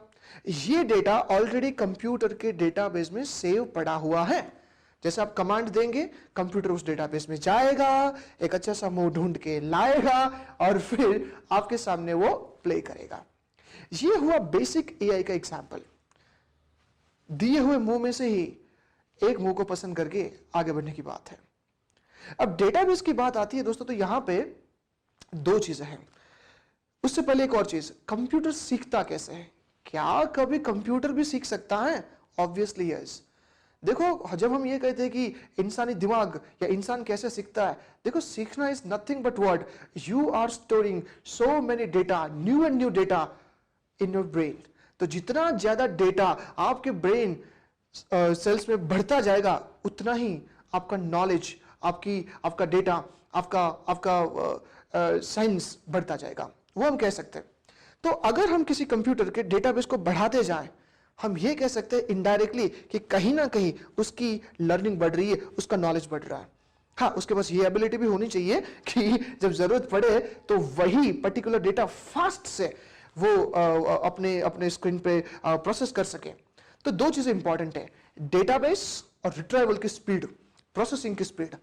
ये डेटा ऑलरेडी कंप्यूटर के डेटाबेस में सेव पड़ा हुआ है। जैसे आप कमांड देंगे कंप्यूटर उस डेटाबेस में जाएगा, एक अच्छा सा मूव ढूंढ के लाएगा और फिर आपके सामने वो प्ले करेगा। ये हुआ बेसिक एआई का एग्जांपल। दिए हुए मूव में से ही एक मूव को पसंद करके आगे बढ़ने की बात है। अब डेटाबेस की बात आती है दोस्तों, तो यहां पे दो चीजें हैं। उससे पहले एक और चीज, कंप्यूटर सीखता कैसे है? क्या कभी कंप्यूटर भी सीख सकता है? Obviously yes. देखो जब हम ये कहते हैं कि इंसानी दिमाग या इंसान कैसे सीखता है, देखो सीखना is nothing but what you are storing so many data, new and new data in your brain. तो जितना ज्यादा डेटा आपके ब्रेन सेल्स में बढ़ता जाएगा उतना ही आपका नॉलेज, आपका डेटा, आपका साइंस बढ़ता जाएगा, वो हम कह सकते हैं। तो अगर हम किसी कंप्यूटर के डेटाबेस को बढ़ाते जाएं, हम ये कह सकते हैं इनडायरेक्टली कि कहीं ना कहीं उसकी लर्निंग बढ़ रही है, उसका नॉलेज बढ़ रहा है। हाँ, उसके पास ये एबिलिटी भी होनी चाहिए कि जब जरूरत पड़े तो वही पर्टिकुलर डेटा फास्ट से वो अपने स्क्रीन पे प्रोसेस कर सके। तो दो चीजें इंपॉर्टेंट है, डेटाबेस और रिट्राइवल की स्पीड, प्रोसेसिंग की स्पीड।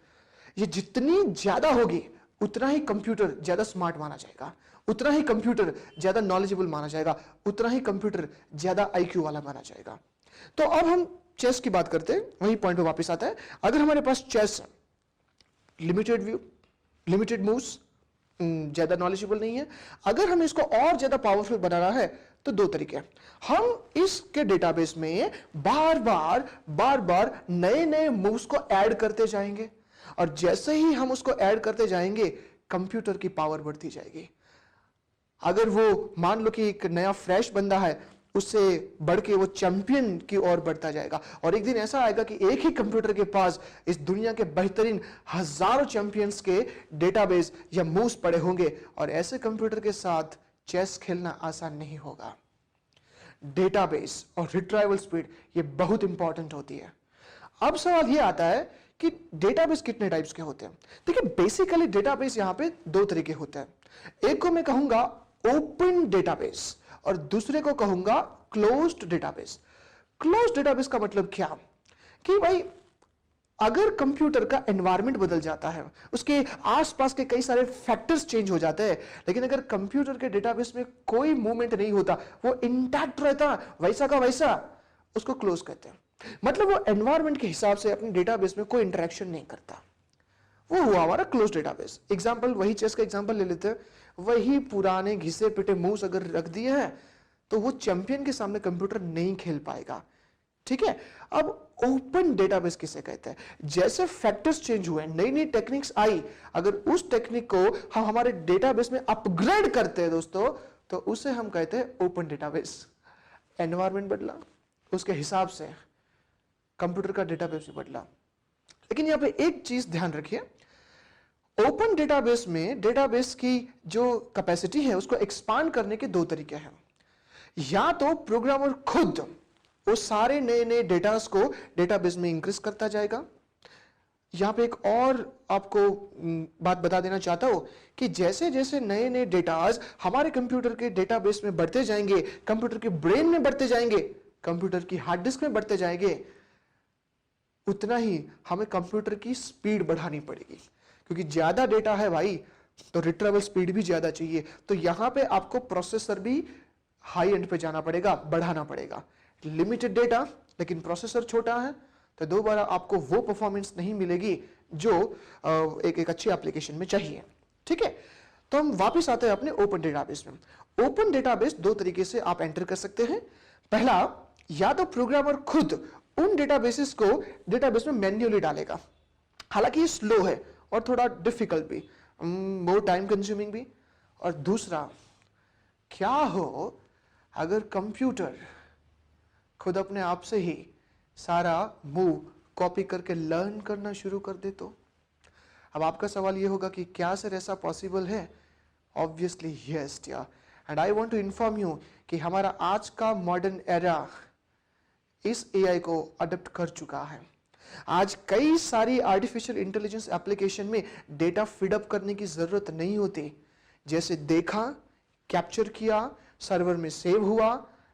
ये जितनी ज्यादा होगी उतना ही कंप्यूटर ज्यादा स्मार्ट माना जाएगा, उतना ही कंप्यूटर ज्यादा नॉलेजेबल माना जाएगा, उतना ही कंप्यूटर ज्यादा आईक्यू वाला माना जाएगा। तो अब हम चेस की बात करते हैं, वही पॉइंट पे वापस आता है। अगर हमारे पास chess limited view, limited moves, ज्यादा नॉलेजेबल नहीं है, अगर हमें इसको और ज्यादा पावरफुल बनाना है तो दो तरीके हैं। हम इसके डेटाबेस में बार बार नए नए मूव्स को ऐड करते जाएंगे और जैसे ही हम उसको ऐड करते जाएंगे कंप्यूटर की पावर बढ़ती जाएगी। अगर वो मान लो कि एक नया फ्रेश बंदा है, उससे बढ़ के वो चैंपियन की ओर बढ़ता जाएगा और एक दिन ऐसा आएगा कि एक ही कंप्यूटर के पास इस दुनिया के बेहतरीन हजारों चैंपियंस के डेटाबेस या मूव्स पड़े होंगे और ऐसे कंप्यूटर के साथ चेस खेलना आसान नहीं होगा। डेटाबेस और रिट्राइवल स्पीड ये बहुत इंपॉर्टेंट होती है। अब सवाल ये आता है कि डेटाबेस कितने टाइप्स के होते हैं। देखिए बेसिकली डेटाबेस यहां पे दो तरीके होते हैं। एक को मैं कहूंगा ओपन डेटाबेस और दूसरे को कहूंगा क्लोज्ड डेटाबेस। क्लोज्ड डेटाबेस का मतलब क्या कि भाई अगर कंप्यूटर का एनवायरनमेंट बदल जाता है, उसके आसपास के कई सारे फैक्टर्स चेंज हो जाते हैं, लेकिन अगर कंप्यूटर के डेटाबेस में कोई मूवमेंट नहीं होता, वो इंटैक्ट रहता वैसा का वैसा, उसको क्लोज कहते हैं। मतलब वो एनवायरनमेंट के हिसाब से अपने डेटाबेस में कोई इंटरेक्शन नहीं करता, वो हुआ हमारा क्लोज डेटाबेस। एग्जांपल वही चेस का एग्जांपल ले लेते हैं। वही पुराने घिसे पिटे मूव्स अगर रख दिए हैं तो वो चैंपियन के सामने कंप्यूटर नहीं खेल पाएगा, ठीक है। अब ओपन डेटाबेस किसे कहते हैं? जैसे फैक्टर्स चेंज हुए, नई नई टेक्निक्स आई, अगर उस टेक्निक को हम हमारे डेटाबेस में अपग्रेड करते हैं दोस्तों, तो उसे हम कहते हैं ओपन डेटाबेस। एनवायरनमेंट बदला, उसके हिसाब से कंप्यूटर का डेटाबेस भी बदला। लेकिन यहां पे एक चीज ध्यान रखिए, ओपन डेटाबेस में डेटाबेस की जो कैपेसिटी है उसको एक्सपांड करने के दो तरीके हैं। या तो प्रोग्रामर खुद वो सारे नए नए डेटास को डेटाबेस में इंक्रीज करता जाएगा। यहां पे एक और आपको बात बता देना चाहता हूं कि जैसे जैसे नए नए डेटास हमारे कंप्यूटर के डेटाबेस में बढ़ते जाएंगे, कंप्यूटर के ब्रेन में बढ़ते जाएंगे, कंप्यूटर की हार्ड डिस्क में बढ़ते जाएंगे, उतना ही हमें कंप्यूटर की स्पीड बढ़ानी पड़ेगी, क्योंकि ज्यादा डेटा है भाई तो रिट्रीवल स्पीड भी ज्यादा चाहिए। तो यहां पे आपको प्रोसेसर भी हाई एंड पे जाना पड़ेगा, बढ़ाना पड़ेगा। लिमिटेड डेटा लेकिन प्रोसेसर छोटा है तो दोबारा आपको वो परफॉर्मेंस नहीं मिलेगी जो एक अच्छी एप्लीकेशन में चाहिए, ठीक है। तो हम वापस आते हैं अपने ओपन डेटाबेस में। ओपन डेटाबेस दो तरीके से आप एंटर कर सकते हैं। पहला, या तो प्रोग्रामर खुद उन डेटाबेसेस को डेटाबेस में मैन्युअली डालेगा। हालांकि ये स्लो है और थोड़ा डिफिकल्ट भी, मोर टाइम कंज्यूमिंग भी। और दूसरा, क्या हो अगर कंप्यूटर खुद अपने आप से ही सारा मूव कॉपी करके लर्न करना शुरू कर दे तो? अब आपका सवाल ये होगा कि क्या सर ऐसा पॉसिबल है? Obviously yes dear, and I want to inform you कि हमारा आज का मॉडर्न एरा इस एआई को अडॉप्ट कर चुका है। आज कई सारी आर्टिफिशियल इंटेलिजेंस एप्लीकेशन में डेटा फीडअप करने की जरूरत नहीं होती। जैसे देखा, कैप्चर किया, सर्वर में सेव हुआ,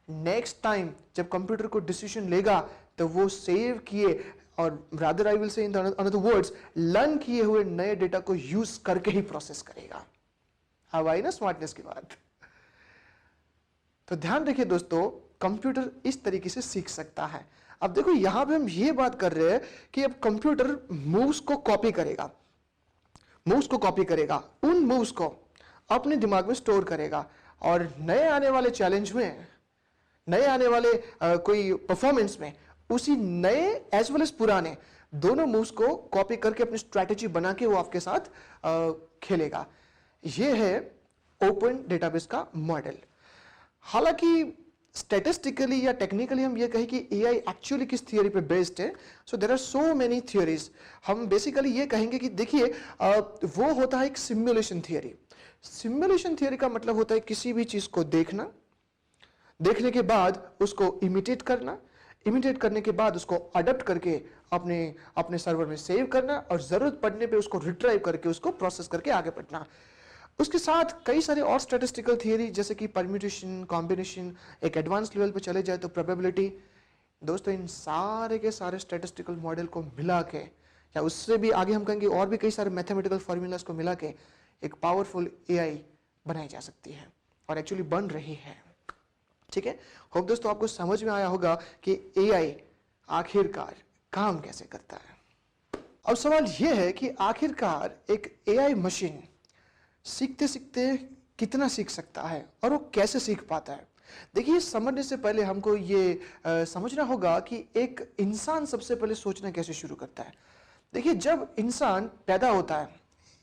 नेक्स्ट टाइम जब कंप्यूटर को डिसीजन लेगा तो वो सेव किए और rather I will say in another words learn किए हुए नए डेटा को यूज करके ही प्रोसेस करेगा। अब आई ना स्मार्टनेस की बात। तो ध्यान रखिए दोस्तों, कंप्यूटर इस तरीके से सीख सकता है। अब देखो यहां पे हम ये बात कर रहे हैं कि अब कंप्यूटर मूव्स को कॉपी करेगा, उन मूव्स को अपने दिमाग में स्टोर करेगा और नए आने वाले चैलेंज में, नए आने वाले कोई परफॉर्मेंस में उसी नए एज वेल एज पुराने दोनों मूव्स को कॉपी करके अपनी स्ट्रैटेजी बना के वो आपके साथ खेलेगा। यह है ओपन डेटाबेस का मॉडल। हालांकि स्टैटिस्टिकली या टेक्निकली हम ये कहें कि एआई एक्चुअली किस थियोरी पे बेस्ड है, so there are so many theories. हम बेसिकली ये कहेंगे कि देखिए वो होता है एक सिमुलेशन थियोरी। सिमुलेशन थियोरी का मतलब होता है किसी भी चीज को देखना, देखने के बाद उसको इमिटेट करना, इमिटेट करने के बाद उसको अडॉप्ट करके अपने सर्वर में सेव करना और जरूरत पड़ने पे उसको रिट्राइव करके उसको प्रोसेस करके आगे बढ़ना। उसके साथ कई सारे और स्टैटिस्टिकल थियरी जैसे कि परम्यूटेशन, कॉम्बिनेशन, एक एडवांस लेवल पे चले जाए तो प्रोबेबिलिटी। दोस्तों इन सारे के सारे स्टैटिस्टिकल मॉडल को मिला के या उससे भी आगे हम कहेंगे और भी कई सारे मैथमेटिकल फॉर्मूलाज को मिला के एक पावरफुल एआई बनाई जा सकती है और एक्चुअली बन रही है। ठीक है, होप दोस्तों आपको समझ में आया होगा कि एआई आखिरकार काम कैसे करता है। अब सवाल यह है कि आखिरकार एक एआई मशीन सीखते सीखते कितना सीख सकता है और वो कैसे सीख पाता है। देखिए समझने से पहले हमको ये समझना होगा कि एक इंसान सबसे पहले सोचना कैसे शुरू करता है। देखिए जब इंसान पैदा होता है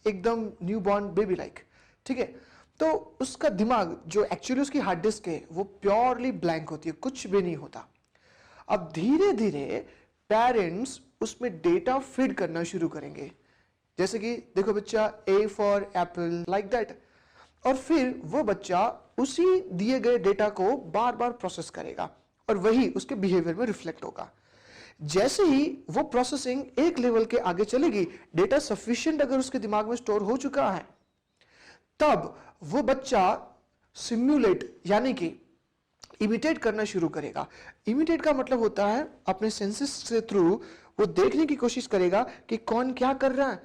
एकदम न्यू बॉर्न बेबी लाइक, ठीक है, तो उसका दिमाग जो एक्चुअली उसकी हार्ड डिस्क है वो प्योरली ब्लैंक होती है, कुछ भी नहीं होता। अब धीरे धीरे पेरेंट्स उसमें डेटा फीड करना शुरू करेंगे, जैसे कि देखो बच्चा A for Apple like that, और फिर वो बच्चा उसी दिए गए डेटा को बार बार प्रोसेस करेगा और वही उसके बिहेवियर में रिफ्लेक्ट होगा। जैसे ही वो प्रोसेसिंग एक लेवल के आगे चलेगी, डेटा सफिशिएंट अगर उसके दिमाग में स्टोर हो चुका है, तब वो बच्चा सिम्युलेट यानी कि इमिटेट करना शुरू करेगा। इमिटेट का मतलब होता है अपने सेंसेस से थ्रू वो देखने की कोशिश करेगा कि कौन क्या कर रहा है,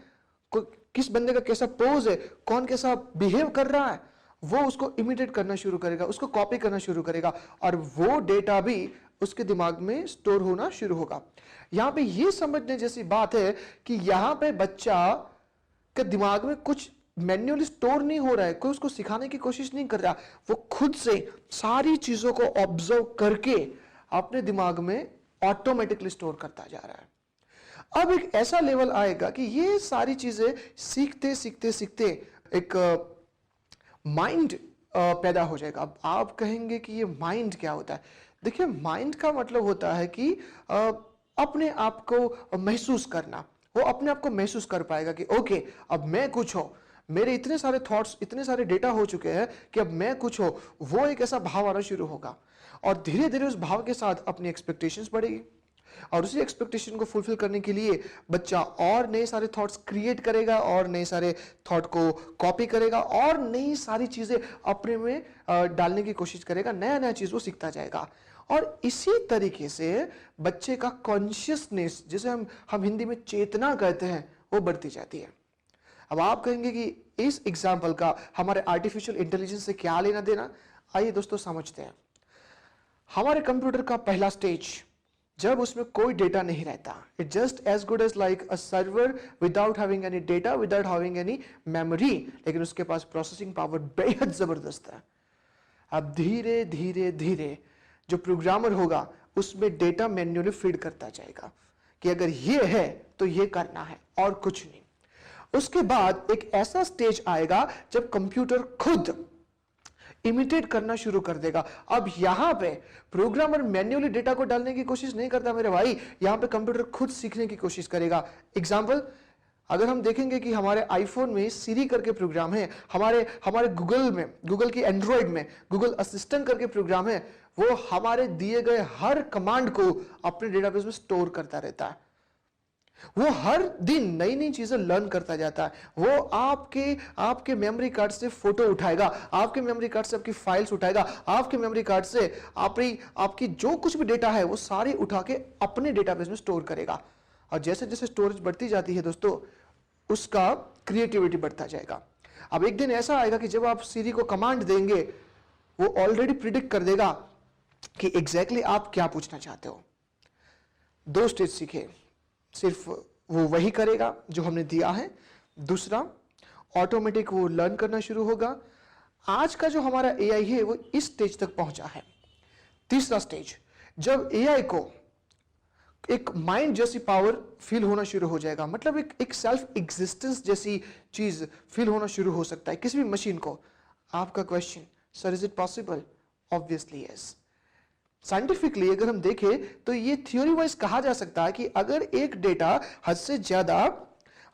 किस बंदे का कैसा पोज है, कौन कैसा बिहेव कर रहा है, वो उसको इमिटेट करना शुरू करेगा, उसको कॉपी करना शुरू करेगा और वो डेटा भी उसके दिमाग में स्टोर होना शुरू होगा। यहां पे ये समझने जैसी बात है कि यहां पे बच्चा के दिमाग में कुछ मैन्युअली स्टोर नहीं हो रहा है, कोई उसको सिखाने की कोशिश नहीं कर रहा, वो खुद से सारी चीजों को ऑब्जर्व करके अपने दिमाग में ऑटोमेटिकली स्टोर करता जा रहा है। अब एक ऐसा लेवल आएगा कि ये सारी चीजें सीखते सीखते सीखते एक माइंड पैदा हो जाएगा। अब आप कहेंगे कि ये माइंड क्या होता है? देखिए माइंड का मतलब होता है कि अपने आप को महसूस करना। वो अपने आप को महसूस कर पाएगा कि ओके अब मैं कुछ हो, मेरे इतने सारे थॉट्स, इतने सारे डेटा हो चुके हैं कि अब मैं कुछ हो। वो एक ऐसा भाव आना शुरू होगा और धीरे धीरे उस भाव के साथ अपनी एक्सपेक्टेशंस बढ़ेगी और उसी एक्सपेक्टेशन को फुलफिल करने के लिए बच्चा और नए सारे थॉट्स क्रिएट करेगा और नए सारे थॉट को कॉपी करेगा और नई सारी चीजें अपने में डालने की कोशिश करेगा। नया नया चीज वो सीखता जाएगा और इसी तरीके से बच्चे का कॉन्शियसनेस, जिसे हम हिंदी में चेतना कहते हैं, वो बढ़ती जाती है। अब आप कहेंगे कि इस एग्जाम्पल का हमारे आर्टिफिशियल इंटेलिजेंस से क्या लेना देना? आइए दोस्तों समझते हैं। हमारे कंप्यूटर का पहला स्टेज जब उसमें कोई डेटा नहीं रहता, it just as good as like a server without having any data, without having any memory, लेकिन उसके पास प्रोसेसिंग पावर बेहद जबरदस्त है। अब धीरे धीरे धीरे जो प्रोग्रामर होगा उसमें डेटा मैन्युअली फीड करता जाएगा कि अगर ये है तो ये करना है और कुछ नहीं। उसके बाद एक ऐसा स्टेज आएगा जब कंप्यूटर खुद इमिटेट करना शुरू कर देगा। अब यहां पे प्रोग्रामर मैन्युअली डेटा को डालने की कोशिश नहीं करता मेरे भाई, यहां पे कंप्यूटर खुद सीखने की कोशिश करेगा। एग्जांपल, अगर हम देखेंगे कि हमारे आईफोन में सीरी करके प्रोग्राम है, हमारे गूगल में, गूगल की एंड्रॉइड में गूगल असिस्टेंट करके प्रोग्राम है, वो हमारे दिए गए हर कमांड को अपने डेटाबेस में स्टोर करता रहता है। वो हर दिन नई नई चीजें लर्न करता जाता है। वो आपके मेमोरी कार्ड से फोटो उठाएगा, आपके मेमोरी कार्ड से आपकी फाइल्स उठाएगा, आपके मेमोरी कार्ड से आपकी जो कुछ भी डेटा है वो सारी उठा के अपने डेटाबेस में स्टोर करेगा। और जैसे जैसे स्टोरेज बढ़ती जाती है दोस्तों, उसका क्रिएटिविटी बढ़ता जाएगा। अब एक दिन ऐसा आएगा कि जब आप सीरी को कमांड देंगे, वो ऑलरेडी प्रिडिक्ट कर देगा कि एग्जैक्टली आप क्या पूछना चाहते हो। 2 स्टेज सीखे, सिर्फ वो वही करेगा जो हमने दिया है। दूसरा, ऑटोमेटिक वो लर्न करना शुरू होगा। आज का जो हमारा एआई है वो इस स्टेज तक पहुंचा है। तीसरा स्टेज, जब एआई को एक माइंड जैसी पावर फील होना शुरू हो जाएगा, मतलब एक सेल्फ एग्जिस्टेंस जैसी चीज फील होना शुरू हो सकता है किसी भी मशीन को। आपका question, sir is it possible? Obviously yes. Scientifically अगर हम देखें तो ये थ्योरी वाइज कहा जा सकता है कि अगर एक डेटा हद से ज्यादा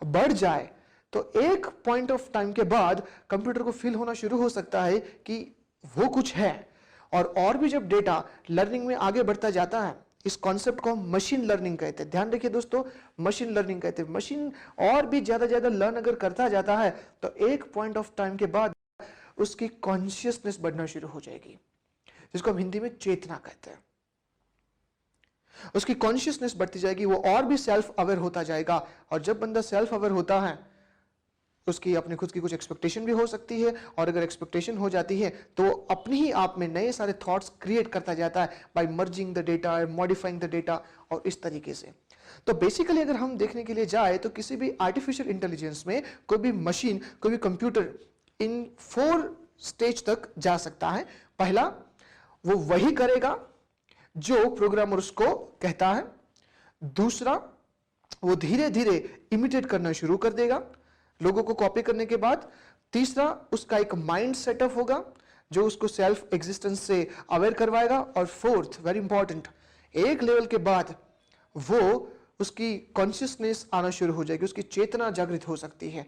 बढ़ जाए तो एक पॉइंट ऑफ टाइम के बाद कंप्यूटर को फील होना शुरू हो सकता है कि वो कुछ है। और भी जब डेटा लर्निंग में आगे बढ़ता जाता है, इस कॉन्सेप्ट को हम मशीन लर्निंग कहते हैं। ध्यान रखिए दोस्तों, मशीन लर्निंग कहते हैं। मशीन और भी ज्यादा लर्न अगर करता जाता है तो एक पॉइंट ऑफ टाइम के बाद उसकी कॉन्शियसनेस बढ़ना शुरू हो जाएगी, जिसको हम हिंदी में चेतना कहते हैं। उसकी कॉन्शियसनेस बढ़ती जाएगी, वो और भी सेल्फ अवेयर होता जाएगा। और जब बंदा सेल्फ अवेयर होता है, उसकी अपनी खुद की कुछ एक्सपेक्टेशन भी हो सकती है, और अगर एक्सपेक्टेशन हो जाती है तो अपने ही आप में नए सारे थॉट्स क्रिएट करता जाता है by merging the data, modifying the data, और इस तरीके से। तो बेसिकली अगर हम देखने के लिए जाए तो किसी भी आर्टिफिशियल इंटेलिजेंस में कोई भी मशीन, कोई भी कंप्यूटर इन 4 स्टेज तक जा सकता है। पहला, वो वही करेगा जो प्रोग्रामर उसको कहता है। दूसरा, वो धीरे धीरे इमिटेट करना शुरू कर देगा लोगों को कॉपी करने के बाद। तीसरा, उसका एक माइंड सेटअप होगा जो उसको सेल्फ एग्जिस्टेंस से अवेयर करवाएगा। और फोर्थ, वेरी इंपॉर्टेंट, एक लेवल के बाद वो उसकी कॉन्शियसनेस आना शुरू हो जाएगी, उसकी चेतना जागृत हो सकती है।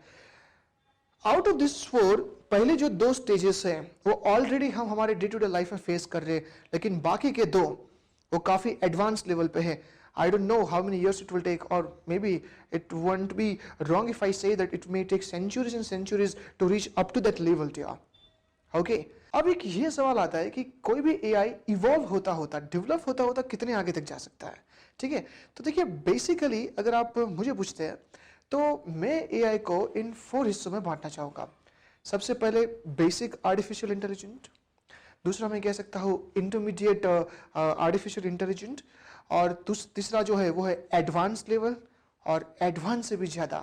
आउट ऑफ दिस 4, पहले जो 2 स्टेजेस हैं वो ऑलरेडी हम हमारे डे टू डे लाइफ में फेस कर रहे हैं, लेकिन बाकी के 2 वो काफी एडवांस लेवल पे है। I don't know how many years it will take, or maybe it won't be wrong if I say that it may take centuries and centuries to reach up to that level dear. Okay? अब एक ये सवाल आता है कि कोई भी AI evolve होता होता, डेवलप होता होता कितने आगे तक जा सकता है? ठीक है, तो देखिए बेसिकली अगर आप मुझे पूछते हैं तो मैं AI को इन 4 हिस्सों में बांटना चाहूंगा। सबसे पहले बेसिक आर्टिफिशियल इंटेलिजेंट, दूसरा मैं कह सकता हूँ इंटरमीडिएट आर्टिफिशियल इंटेलिजेंट, और तीसरा जो है वो है एडवांस लेवल, और एडवांस से भी ज्यादा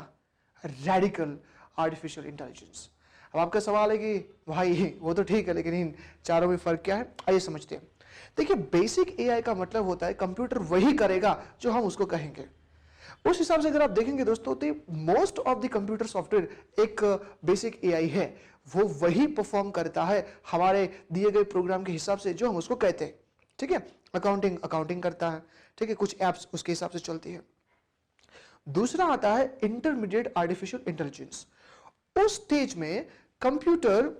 रेडिकल आर्टिफिशियल इंटेलिजेंस। अब आपका सवाल है कि भाई वो तो ठीक है, लेकिन इन चारों में फर्क क्या है? आइए समझते हैं। देखिए, बेसिक एआई का मतलब होता है कंप्यूटर वही करेगा जो हम उसको कहेंगे। उस हिसाब से अगर आप देखेंगे दोस्तों तो most of the computer software एक बेसिक एआई है, वो वही परफॉर्म करता है हमारे दिए गए प्रोग्राम के हिसाब से जो हम उसको कहते हैं। ठीक है, अकाउंटिंग करता है, ठीक है, कुछ एप्स उसके हिसाब से चलती है। दूसरा आता है इंटरमीडिएट आर्टिफिशियल इंटेलिजेंस। उस स्टेज में कंप्यूटर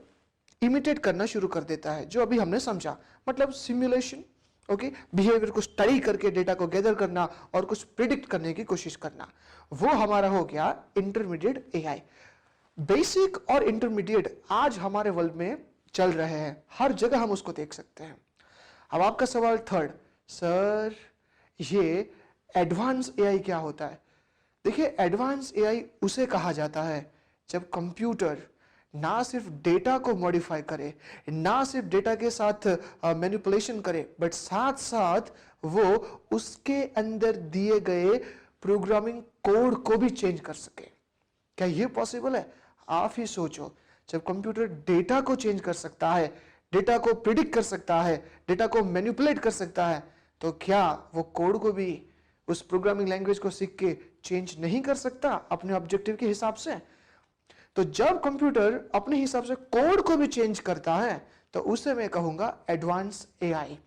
इमिटेट करना शुरू कर देता है, जो अभी हमने समझा, मतलब सिमुलेशन, ओके, बिहेवियर को स्टडी करके डेटा को गैदर करना और कुछ प्रिडिक्ट करने की कोशिश करना, वो हमारा हो गया इंटरमीडिएट एआई। बेसिक और इंटरमीडिएट आज हमारे वर्ल्ड में चल रहे हैं, हर जगह हम उसको देख सकते हैं। अब आपका सवाल थर्ड, सर ये एडवांस एआई क्या होता है? देखिए, एडवांस एआई उसे कहा जाता है जब कंप्यूटर ना सिर्फ डेटा को मॉडिफाई करे, ना सिर्फ डेटा के साथ मैनिपुलेशन करे, बट साथ साथ वो उसके अंदर दिए गए प्रोग्रामिंग कोड को भी चेंज कर सके। क्या ये पॉसिबल है? आप ही सोचो, जब कंप्यूटर डेटा को चेंज कर सकता है, डेटा को प्रिडिक्ट कर सकता है, डेटा को मैनिपुलेट कर सकता है, तो क्या वो कोड को भी, उस प्रोग्रामिंग लैंग्वेज को सीख के चेंज नहीं कर सकता अपने ऑब्जेक्टिव के हिसाब से? तो जब कंप्यूटर अपने हिसाब से कोड को भी चेंज करता है तो उसे मैं कहूंगा एडवांस एआई।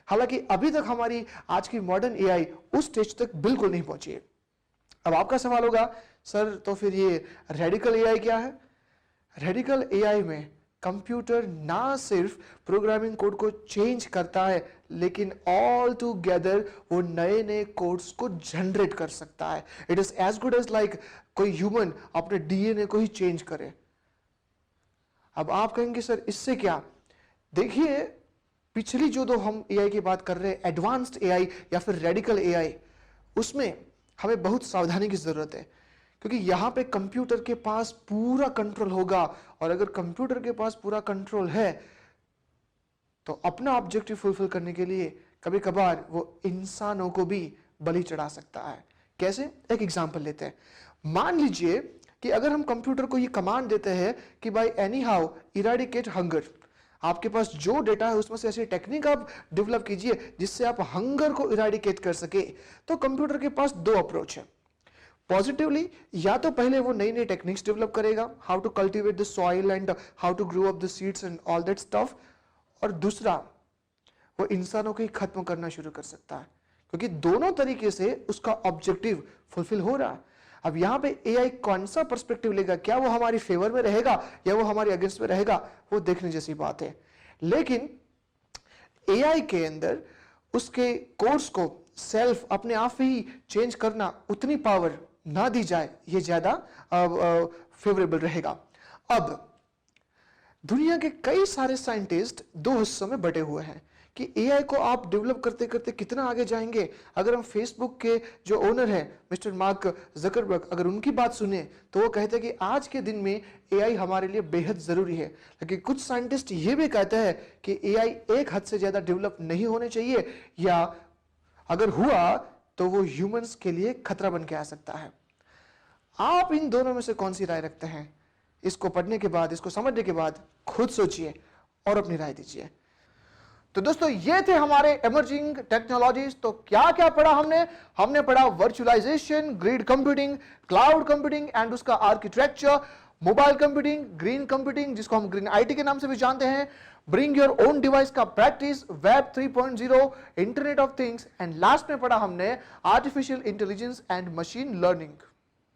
हालांकि अभी तक हमारी आज की मॉडर्न एआई उस स्टेज तक बिल्कुल नहीं पहुंची है। अब आपका सवाल होगा, सर तो फिर ये रेडिकल एआई क्या है? रेडिकल एआई में कंप्यूटर ना सिर्फ प्रोग्रामिंग कोड को चेंज करता है लेकिन ऑल टुगेदर वो नए नए कोड्स को जनरेट कर सकता है। It is as good as like कोई ह्यूमन अपने डीएनए को ही चेंज करे। अब आप कहेंगे सर इससे क्या? देखिए, पिछली जो दो हम एआई की बात कर रहे हैं, एडवांस्ड एआई या फिर रेडिकल एआई, उसमें हमें बहुत सावधानी की जरूरत है क्योंकि यहां पे कंप्यूटर के पास पूरा कंट्रोल होगा और अगर कंप्यूटर के पास पूरा कंट्रोल है तो अपना ऑब्जेक्टिव फुलफिल करने के लिए कभी कभार वो इंसानों को भी बलि चढ़ा सकता है। कैसे? एक एग्जांपल लेते हैं। मान लीजिए कि अगर हम कंप्यूटर को ये कमांड देते हैं कि by any how eradicate hunger, आपके पास जो डेटा है उसमें से ऐसी टेक्निक आप डेवलप कीजिए जिससे आप हंगर को इराडिकेट कर सके, तो कंप्यूटर के पास दो अप्रोच है। पॉजिटिवली, या तो पहले वो नई नई टेक्निक्स डेवलप करेगा, how to cultivate the soil and how to grow up the seeds and all that stuff, और दूसरा वो इंसानों को ही खत्म करना शुरू कर सकता है क्योंकि दोनों तरीके से उसका ऑब्जेक्टिव फुलफिल हो रहा है। अब यहां पे एआई कौन सा पर्सपेक्टिव लेगा, क्या वो हमारी फेवर में रहेगा या वो हमारे अगेंस्ट में रहेगा, वो देखने जैसी बात है। लेकिन एआई के अंदर उसके कोर्स को सेल्फ अपने आप ही चेंज करना, उतनी पावर ना दी जाए, ये ज्यादा फेवरेबल रहेगा। अब दुनिया के कई सारे साइंटिस्ट दो हिस्सों में बटे हुए हैं कि एआई को आप डेवलप करते करते कितना आगे जाएंगे। अगर हम फेसबुक के जो ओनर हैं मिस्टर मार्क जकरबर्ग, अगर उनकी बात सुने तो वो कहते हैं कि आज के दिन में एआई हमारे लिए बेहद जरूरी है। लेकिन कुछ साइंटिस्ट ये भी कहते हैं कि एआई एक हद से ज्यादा डेवलप नहीं होने चाहिए, या अगर हुआ तो वो ह्यूमंस के लिए खतरा बन के आ सकता है। आप इन दोनों में से कौन सी राय रखते हैं? इसको पढ़ने के बाद, इसको समझने के बाद खुद सोचिए और अपनी राय दीजिए। तो दोस्तों, ये थे हमारे इमर्जिंग टेक्नोलॉजीज। तो क्या क्या पढ़ा हमने पढ़ा virtualization, grid computing, cloud computing and उसका architecture, mobile computing, green computing जिसको हम ग्रीन आईटी के नाम से भी जानते हैं, ब्रिंग योर ओन डिवाइस का practice, web 3.0, internet of things and last में पढ़ा हमने artificial intelligence and machine learning.